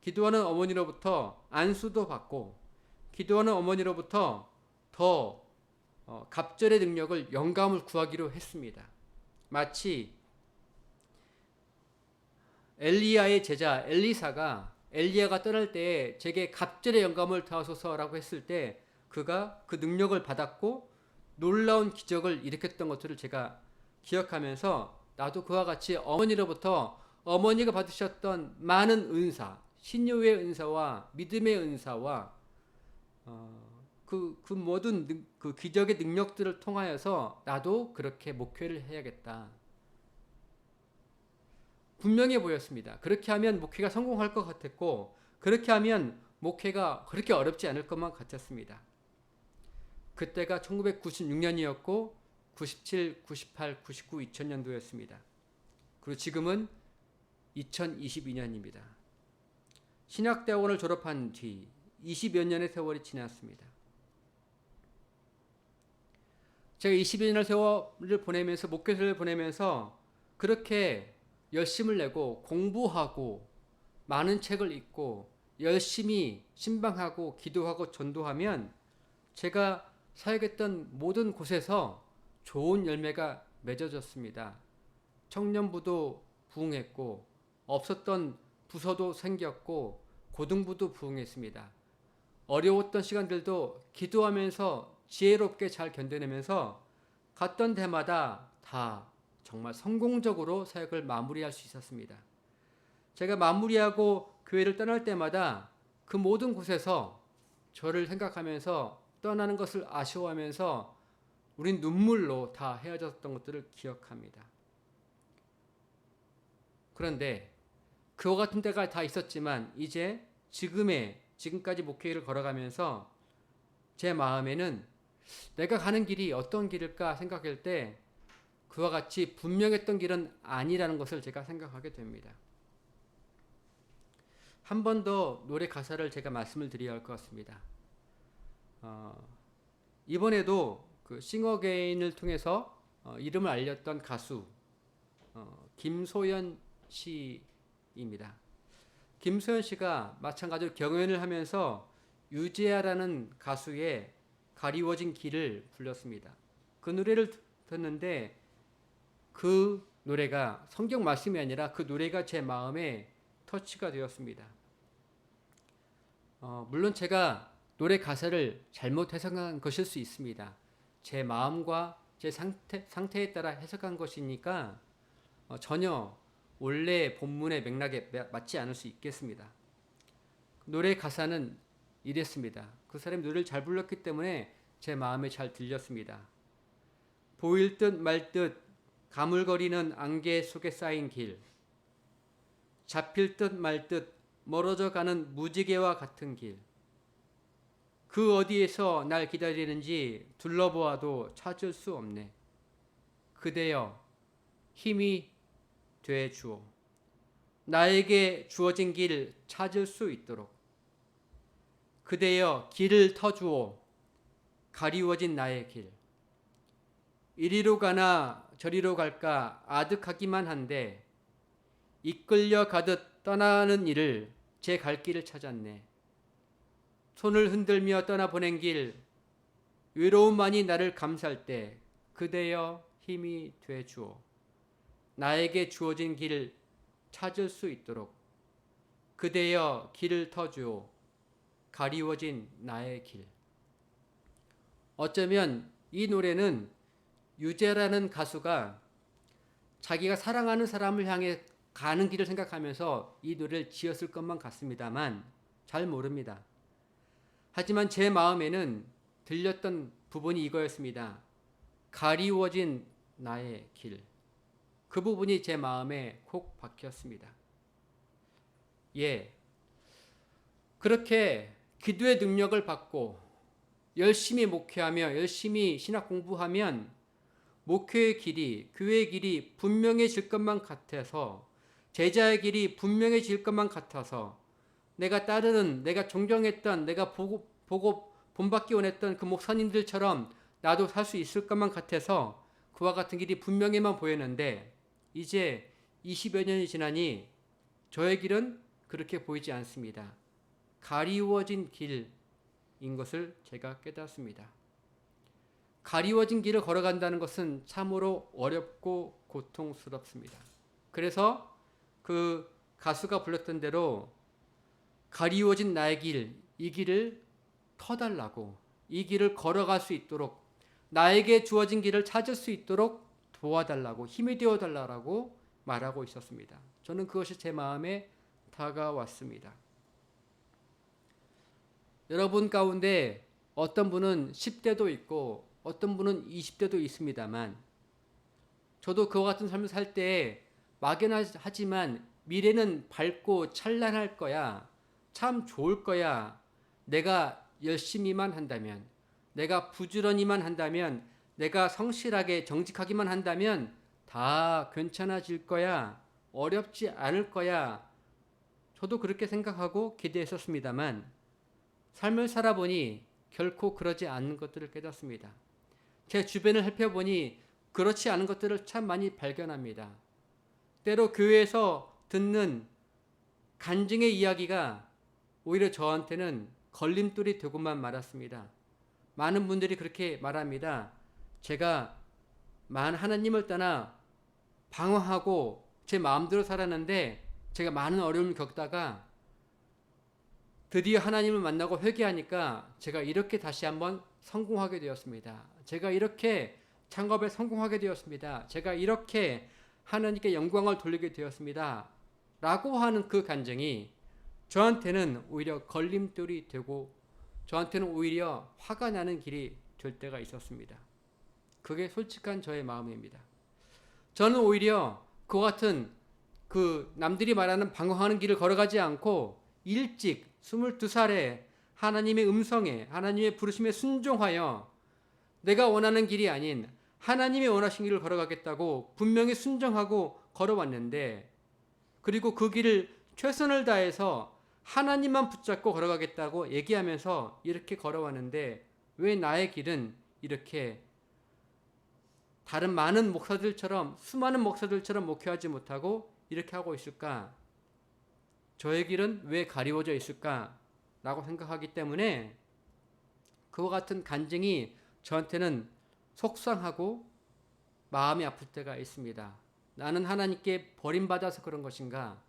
기도하는 어머니로부터 안수도 받고 기도하는 어머니로부터 더 갑절의 능력을 영감을 구하기로 했습니다. 마치 엘리야의 제자 엘리사가 엘리야가 떠날 때에 제게 갑절의 영감을 더하소서라고 했을 때 그가 그 능력을 받았고 놀라운 기적을 일으켰던 것들을 제가 기억하면서 나도 그와 같이 어머니로부터 어머니가 받으셨던 많은 은사, 신유의 은사와 믿음의 은사와 그 모든 그 기적의 능력들을 통하여서 나도 그렇게 목회를 해야겠다. 분명해 보였습니다. 그렇게 하면 목회가 성공할 것 같았고 그렇게 하면 목회가 그렇게 어렵지 않을 것만 같았습니다. 그때가 1996년이었고 97, 98, 99, 2000년도였습니다. 그리고 지금은 2022년입니다. 신학대학원을 졸업한 뒤 20여 년의 세월이 지났습니다. 제가 20여 년의 세월을 보내면서 목회를 보내면서 그렇게 열심을 내고 공부하고 많은 책을 읽고 열심히 신방하고 기도하고 전도하면 제가 사역했던 모든 곳에서 좋은 열매가 맺어졌습니다. 청년부도 부흥했고 없었던 부서도 생겼고 고등부도 부흥했습니다. 어려웠던 시간들도 기도하면서 지혜롭게 잘 견뎌내면서 갔던 데마다 다 정말 성공적으로 사역을 마무리할 수 있었습니다. 제가 마무리하고 교회를 떠날 때마다 그 모든 곳에서 저를 생각하면서 떠나는 것을 아쉬워하면서 우린 눈물로 다 헤어졌던 것들을 기억합니다. 그런데 그와 같은 때가 다 있었지만 이제 지금까지 목회를 걸어가면서 제 마음에는 내가 가는 길이 어떤 길일까 생각할 때 그와 같이 분명했던 길은 아니라는 것을 제가 생각하게 됩니다. 한 번 더 노래 가사를 제가 말씀을 드려야 할 것 같습니다. 이번에도 그 싱어게인을 통해서 이름을 알렸던 가수 김소연 씨입니다. 김소연 씨가 마찬가지로 경연을 하면서 유재하라는 가수의 가리워진 길을 불렀습니다. 그 노래를 듣는데 그 노래가 성경 말씀이 아니라 그 노래가 제 마음에 터치가 되었습니다. 물론 제가 노래 가사를 잘못 해석한 것일 수 있습니다. 제 마음과 제 상태에 따라 해석한 것이니까 전혀 원래 본문의 맥락에 맞지 않을 수 있겠습니다. 노래 가사는 이랬습니다. 그 사람이 노래를 잘 불렀기 때문에 제 마음에 잘 들렸습니다. 보일 듯 말 듯 가물거리는 안개 속에 쌓인 길, 잡힐 듯 말 듯 멀어져 가는 무지개와 같은 길, 그 어디에서 날 기다리는지 둘러보아도 찾을 수 없네. 그대여 힘이 돼 주오. 나에게 주어진 길 찾을 수 있도록. 그대여 길을 터주오. 가리워진 나의 길. 이리로 가나 저리로 갈까 아득하기만 한데 이끌려 가듯 떠나는 일을 제 갈 길을 찾았네. 손을 흔들며 떠나보낸 길, 외로움만이 나를 감쌀 때 그대여 힘이 돼 주오. 나에게 주어진 길을 찾을 수 있도록. 그대여 길을 터주오. 가리워진 나의 길. 어쩌면 이 노래는 유재라는 가수가 자기가 사랑하는 사람을 향해 가는 길을 생각하면서 이 노래를 지었을 것만 같습니다만 잘 모릅니다. 하지만 제 마음에는 들렸던 부분이 이거였습니다. 가리워진 나의 길. 그 부분이 제 마음에 콕 박혔습니다. 그렇게 기도의 능력을 받고 열심히 목회하며 열심히 신학 공부하면 목회의 길이, 교회의 길이 분명해질 것만 같아서, 제자의 길이 분명해질 것만 같아서, 내가 따르는, 내가 존경했던, 내가 보고 본받기 원했던 그 목사님들처럼 나도 살 수 있을 것만 같아서 그와 같은 길이 분명히만 보였는데 이제 20여 년이 지나니 저의 길은 그렇게 보이지 않습니다. 가리워진 길인 것을 제가 깨닫습니다. 가리워진 길을 걸어간다는 것은 참으로 어렵고 고통스럽습니다. 그래서 그 가수가 불렀던 대로 가리워진 나의 길, 이 길을 터달라고, 이 길을 걸어갈 수 있도록, 나에게 주어진 길을 찾을 수 있도록 도와달라고, 힘이 되어달라고 말하고 있었습니다. 저는 그것이 제 마음에 다가왔습니다. 여러분 가운데 어떤 분은 10대도 있고 어떤 분은 20대도 있습니다만, 저도 그와 같은 삶을 살 때 막연하지만 미래는 밝고 찬란할 거야, 참 좋을 거야, 내가 열심히만 한다면, 내가 부지런히만 한다면, 내가 성실하게 정직하기만 한다면 다 괜찮아질 거야, 어렵지 않을 거야, 저도 그렇게 생각하고 기대했었습니다만 삶을 살아보니 결코 그러지 않는 것들을 깨닫습니다. 제 주변을 살펴보니 그렇지 않은 것들을 참 많이 발견합니다. 때로 교회에서 듣는 간증의 이야기가 오히려 저한테는 걸림돌이 되고만 말았습니다. 많은 분들이 그렇게 말합니다. 제가 하나님을 떠나 방황하고 제 마음대로 살았는데 제가 많은 어려움을 겪다가 드디어 하나님을 만나고 회개하니까 제가 이렇게 다시 한번 성공하게 되었습니다. 제가 이렇게 창업에 성공하게 되었습니다. 제가 이렇게 하나님께 영광을 돌리게 되었습니다. 라고 하는 그 간증이 저한테는 오히려 걸림돌이 되고 저한테는 오히려 화가 나는 길이 될 때가 있었습니다. 그게 솔직한 저의 마음입니다. 저는 오히려 그와 같은 그 남들이 말하는 방황하는 길을 걸어가지 않고 일찍 22살에 하나님의 음성에, 하나님의 부르심에 순종하여 내가 원하는 길이 아닌 하나님이 원하신 길을 걸어가겠다고 분명히 순종하고 걸어왔는데, 그리고 그 길을 최선을 다해서 하나님만 붙잡고 걸어가겠다고 얘기하면서 이렇게 걸어왔는데 왜 나의 길은 이렇게 다른 많은 목사들처럼, 수많은 목사들처럼 목회하지 못하고 이렇게 하고 있을까? 저의 길은 왜 가리워져 있을까? 라고 생각하기 때문에 그와 같은 간증이 저한테는 속상하고 마음이 아플 때가 있습니다. 나는 하나님께 버림받아서 그런 것인가?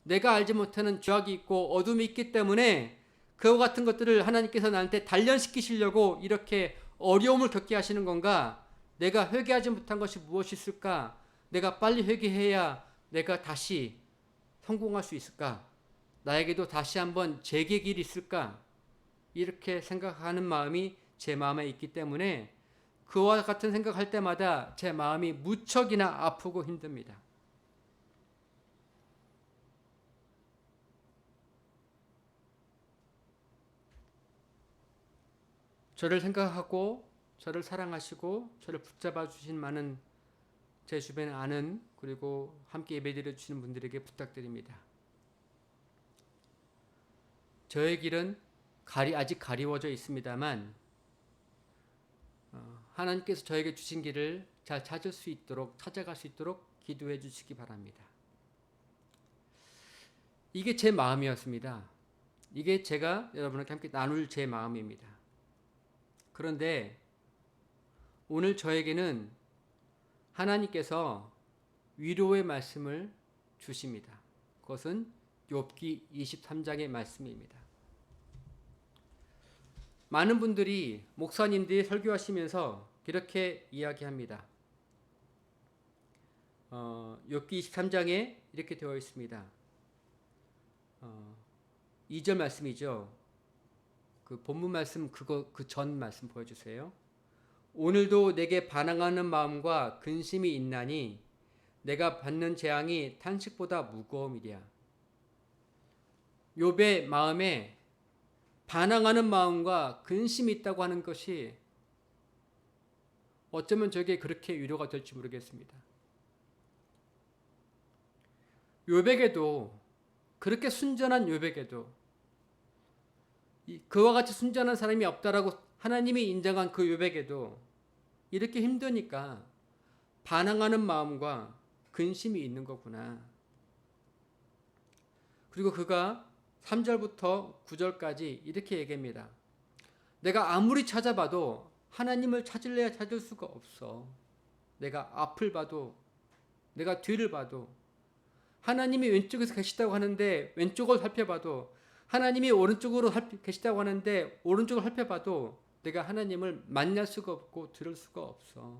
내가 알지 못하는 죄악이 있고 어둠이 있기 때문에 그와 같은 것들을 하나님께서 나한테 단련시키시려고 이렇게 어려움을 겪게 하시는 건가? 내가 회개하지 못한 것이 무엇이 있을까? 내가 빨리 회개해야 내가 다시 성공할 수 있을까? 나에게도 다시 한번 재개길이 있을까? 이렇게 생각하는 마음이 제 마음에 있기 때문에 그와 같은 생각할 때마다 제 마음이 무척이나 아프고 힘듭니다. 저를 생각하고 저를 사랑하시고 저를 붙잡아 주신 많은 제 주변에 아는, 그리고 함께 예배드려 주시는 분들에게 부탁드립니다. 저의 길은 아직 가리워져 있습니다만 하나님께서 저에게 주신 길을 잘 찾아갈 수 있도록 기도해 주시기 바랍니다. 이게 제 마음이었습니다. 이게 제가 여러분과 함께 나눌 제 마음입니다. 그런데 오늘 저에게는 하나님께서 위로의 말씀을 주십니다. 그것은 욥기 23장의 말씀입니다. 많은 분들이, 목사님들이 설교하시면서 이렇게 이야기합니다. 욥기 23장에 이렇게 되어 있습니다. 2절 말씀이죠. 그 본문 말씀, 그 전 말씀 보여주세요. 오늘도 내게 반항하는 마음과 근심이 있나니 내가 받는 재앙이 탄식보다 무거움이랴. 욥의 마음에 반항하는 마음과 근심이 있다고 하는 것이 어쩌면 저에게 그렇게 위로가 될지 모르겠습니다. 욥에게도, 그렇게 순전한 욥에게도, 그와 같이 순전한 사람이 없다라고 하나님이 인정한 그 욥에게도 이렇게 힘드니까 반항하는 마음과 근심이 있는 거구나. 그리고 그가 3절부터 9절까지 이렇게 얘기합니다. 내가 아무리 찾아봐도 하나님을 찾을래야 찾을 수가 없어. 내가 앞을 봐도 내가 뒤를 봐도 하나님이 왼쪽에서 계시다고 하는데 왼쪽을 살펴봐도 하나님이 오른쪽으로 계시다고 하는데 오른쪽을 살펴봐도 내가 하나님을 만날 수가 없고 들을 수가 없어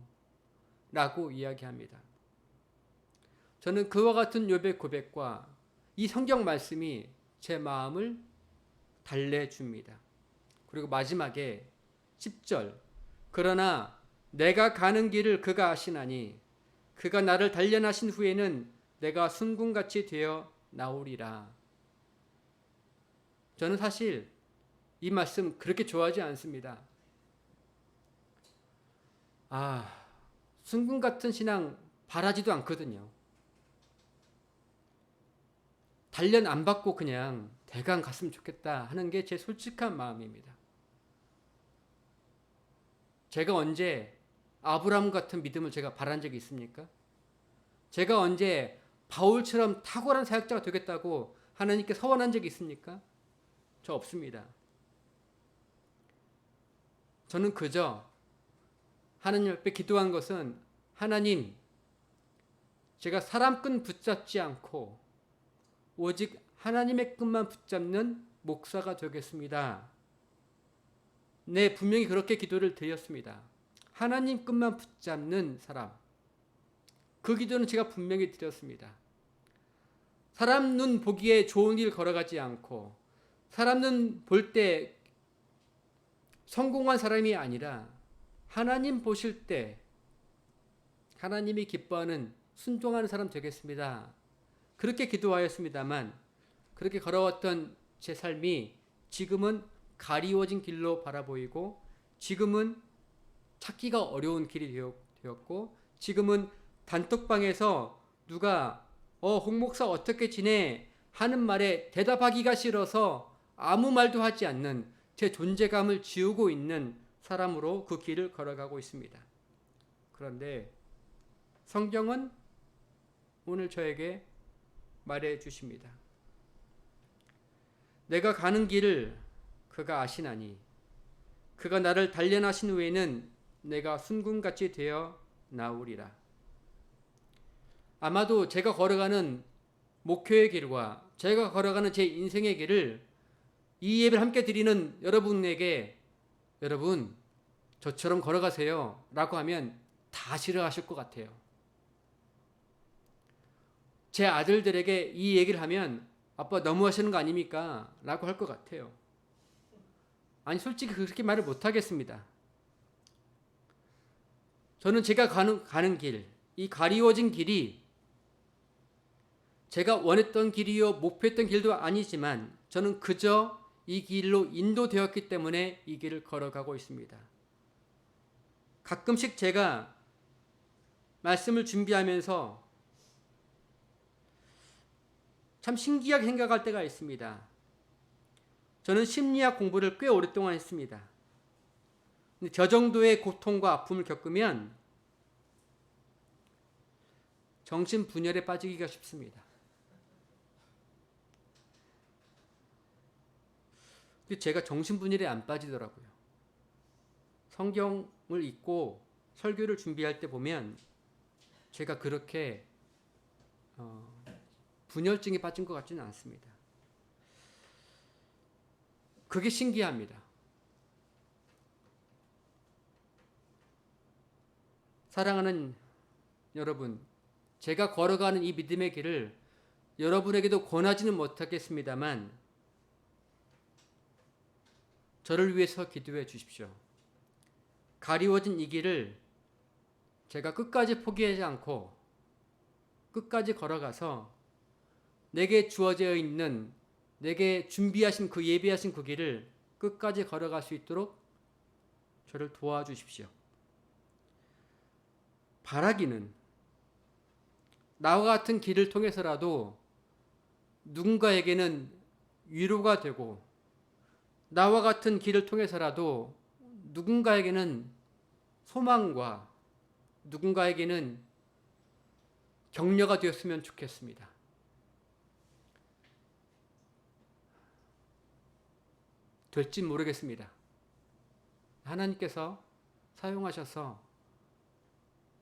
라고 이야기합니다. 저는 그와 같은 욥의 고백과 이 성경 말씀이 제 마음을 달래줍니다. 그리고 마지막에 10절 그러나 내가 가는 길을 그가 아시나니 그가 나를 단련하신 후에는 내가 순금같이 되어 나오리라. 저는 사실 이 말씀 그렇게 좋아하지 않습니다. 순금 같은 신앙 바라지도 않거든요. 단련 안 받고 그냥 대강 갔으면 좋겠다 하는 게 제 솔직한 마음입니다. 제가 언제 아브라함 같은 믿음을 제가 바란 적이 있습니까? 제가 언제 바울처럼 탁월한 사역자가 되겠다고 하나님께 서원한 적이 있습니까? 저 없습니다. 저는 그저 하나님 앞에 기도한 것은 하나님, 제가 사람 끈 붙잡지 않고 오직 하나님의 끈만 붙잡는 목사가 되겠습니다. 네, 분명히 그렇게 기도를 드렸습니다. 하나님 끈만 붙잡는 사람. 그 기도는 제가 분명히 드렸습니다. 사람 눈 보기에 좋은 길 걸어가지 않고 사람 눈 볼 때 성공한 사람이 아니라 하나님 보실 때 하나님이 기뻐하는 순종하는 사람 되겠습니다. 그렇게 기도하였습니다만 그렇게 걸어왔던 제 삶이 지금은 가리워진 길로 바라보이고 지금은 찾기가 어려운 길이 되었고 지금은 단톡방에서 누가 홍 목사 어떻게 지내? 하는 말에 대답하기가 싫어서 아무 말도 하지 않는 제 존재감을 지우고 있는 사람으로 그 길을 걸어가고 있습니다. 그런데 성경은 오늘 저에게 말해 주십니다. 내가 가는 길을 그가 아시나니 그가 나를 단련하신 후에는 내가 순금같이 되어 나오리라. 아마도 제가 걸어가는 목표의 길과 제가 걸어가는 제 인생의 길을 이 예배를 함께 드리는 여러분에게 여러분 저처럼 걸어가세요 라고 하면 다 싫어하실 것 같아요. 제 아들들에게 이 얘기를 하면 아빠 너무하시는 거 아닙니까? 라고 할 것 같아요. 아니 솔직히 그렇게 말을 못하겠습니다. 저는 제가 가는 길, 이 가리워진 길이 제가 원했던 길이요 목표했던 길도 아니지만 저는 그저 이 길로 인도되었기 때문에 이 길을 걸어가고 있습니다. 가끔씩 제가 말씀을 준비하면서 참 신기하게 생각할 때가 있습니다. 저는 심리학 공부를 꽤 오랫동안 했습니다. 근데 저 정도의 고통과 아픔을 겪으면 정신분열에 빠지기가 쉽습니다. 근데 제가 정신분열에 안 빠지더라고요. 성경을 읽고 설교를 준비할 때 보면 제가 그렇게 분열증에 빠진 것 같지는 않습니다. 그게 신기합니다. 사랑하는 여러분, 제가 걸어가는 이 믿음의 길을 여러분에게도 권하지는 못하겠습니다만 저를 위해서 기도해 주십시오. 가리워진 이 길을 제가 끝까지 포기하지 않고 끝까지 걸어가서 내게 주어져 있는 내게 준비하신 그 예비하신 그 길을 끝까지 걸어갈 수 있도록 저를 도와주십시오. 바라기는 나와 같은 길을 통해서라도 누군가에게는 위로가 되고 나와 같은 길을 통해서라도 누군가에게는 소망과 누군가에게는 격려가 되었으면 좋겠습니다. 될지 모르겠습니다. 하나님께서 사용하셔서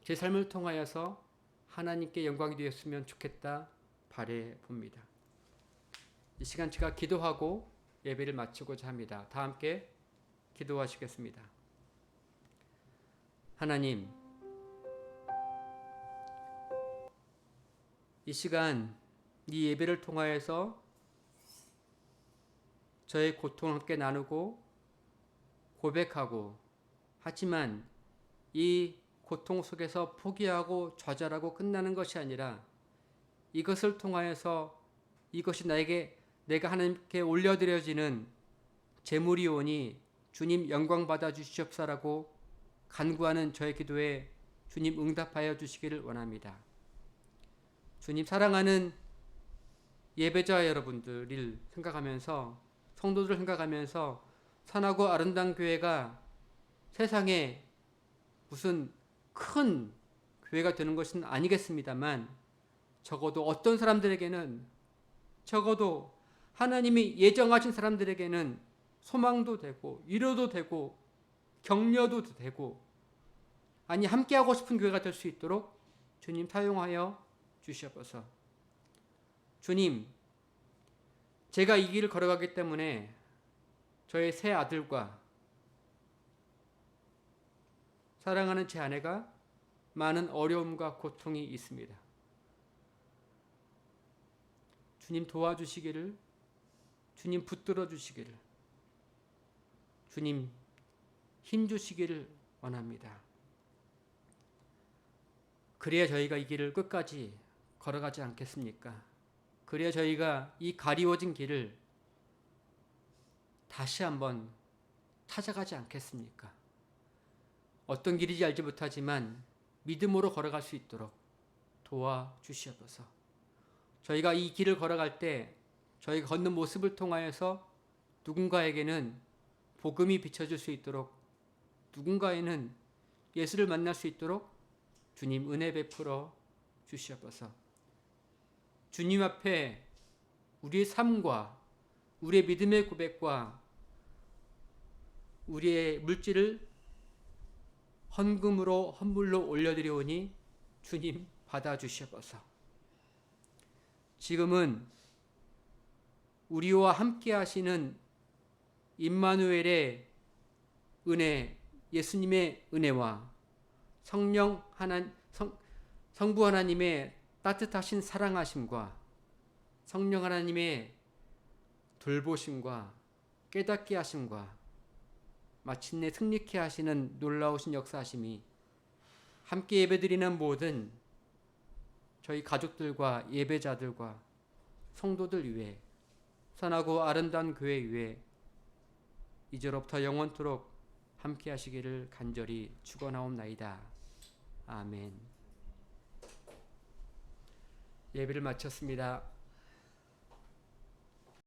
제 삶을 통하여서 하나님께 영광이 되었으면 좋겠다 바래 봅니다. 이 시간 제가 기도하고 예배를 마치고자 합니다. 다 함께 기도하시겠습니다. 하나님, 이 시간 이 예배를 통하여서 저의 고통을 함께 나누고 고백하고, 하지만 이 고통 속에서 포기하고 좌절하고 끝나는 것이 아니라 이것을 통하여서 이것이 내가 하나님께 올려드려지는 제물이 오니 주님 영광 받아 주시옵소서라고 간구하는 저의 기도에 주님 응답하여 주시기를 원합니다. 주님, 사랑하는 예배자 여러분들을 생각하면서, 성도들을 생각하면서 선하고 아름다운 교회가 세상에 무슨 큰 교회가 되는 것은 아니겠습니다만, 적어도 어떤 사람들에게는, 적어도 하나님이 예정하신 사람들에게는 소망도 되고 위로도 되고 격려도 되고, 아니 함께하고 싶은 교회가 될 수 있도록 주님 사용하여 주시옵소서. 주님, 제가 이 길을 걸어가기 때문에 저의 세 아들과 사랑하는 제 아내가 많은 어려움과 고통이 있습니다. 주님 도와주시기를, 주님 붙들어 주시기를, 주님 힘 주시기를 원합니다. 그래야 저희가 이 길을 끝까지 걸어가지 않겠습니까? 그래야 저희가 이 가리워진 길을 다시 한번 찾아가지 않겠습니까? 어떤 길인지 알지 못하지만 믿음으로 걸어갈 수 있도록 도와주시옵소서. 저희가 이 길을 걸어갈 때 저희가 걷는 모습을 통하여서 누군가에게는 복음이 비춰질 수 있도록, 누군가에는 예수를 만날 수 있도록 주님 은혜 베풀어 주시옵소서. 주님 앞에 우리의 삶과 우리의 믿음의 고백과 우리의 물질을 헌금으로 헌물로 올려드리오니 주님 받아주시옵소서. 지금은 우리와 함께 하시는 임마누엘의 은혜, 예수님의 은혜와 성부 하나님의 따뜻하신 사랑하심과 성령 하나님의 돌보심과 깨닫게 하심과 마침내 승리케 하시는 놀라우신 역사하심이 함께 예배드리는 모든 저희 가족들과 예배자들과 성도들 위해, 선하고 아름다운 교회 위해 이제로부터 영원토록 함께 하시기를 간절히 축원하옵나이다. 아멘. 예배를 마쳤습니다.